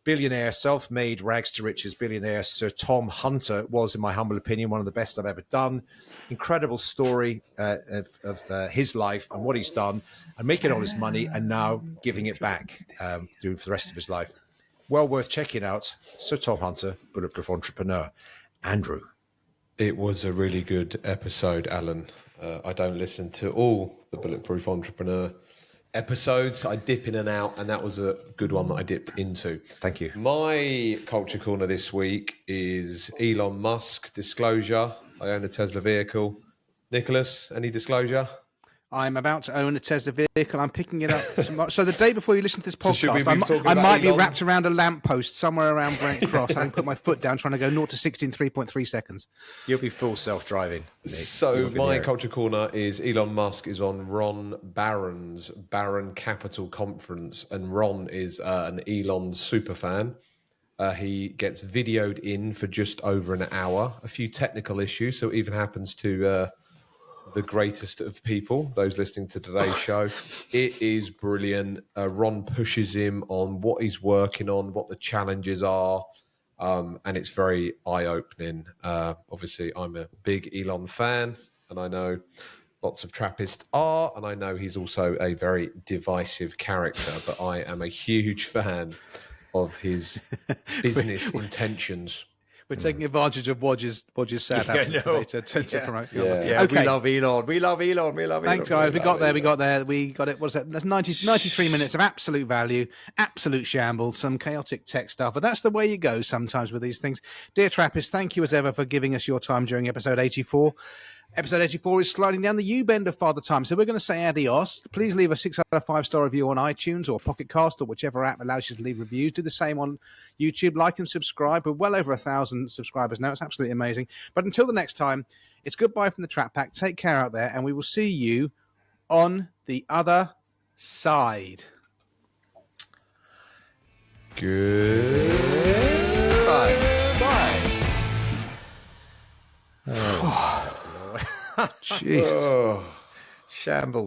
billionaire, self-made, rags to riches billionaire Sir Tom Hunter was, in my humble opinion, one of the best I've ever done. Incredible story of his life and what he's done and making all his money and now giving it back for the rest of his life. Well worth checking out. Sir Tom Hunter, Bulletproof Entrepreneur. Andrew. It was a really good episode, Alan. I don't listen to all the Bulletproof Entrepreneur episodes. I dip in and out, and that was a good one that I dipped into. Thank you. My culture corner this week is Elon Musk disclosure. I own a Tesla vehicle. Nicholas, any disclosure? I'm about to own a Tesla vehicle. I'm picking it up tomorrow. So the day before you listen to this So should we podcast, be talking I about might be Elon? wrapped around a lamppost somewhere around Brent Cross. I can put my foot down trying to go 0 to 60 in 3.3 seconds. You'll be full self-driving, Nick. So my culture corner is Elon Musk is on Ron Barron's Barron Capital Conference, and Ron is an Elon super fan. He gets videoed in for just over an hour. A few technical issues, so it even happens to the greatest of people, those listening to today's show. It is brilliant. Ron pushes him on what he's working on, what the challenges are, and it's very eye-opening. Obviously, I'm a big Elon fan, and I know lots of Trappists are, and I know he's also a very divisive character, but I am a huge fan of his business intentions. We're taking advantage of Wodge's sad absence today to promote. Yeah, Okay. we love Elon. We love Elon. We love Elon. Thanks, guys. We got there. We got it. What's that? That's 93 minutes of absolute value, absolute shambles, some chaotic tech stuff. But that's the way you go sometimes with these things. Dear Trappist, thank you as ever for giving us your time during episode 84. Episode 84 is sliding down the U-bend of Father Time, so we're going to say adios. Please leave a 6 out of 5-star review on iTunes or Pocket Cast or whichever app allows you to leave reviews. Do the same on YouTube. Like and subscribe. We're well over 1,000 subscribers now. It's absolutely amazing. But until the next time, it's goodbye from the Trap Pack. Take care out there, and we will see you on the other side. Good. Bye. Jeez. Oh. Shambles.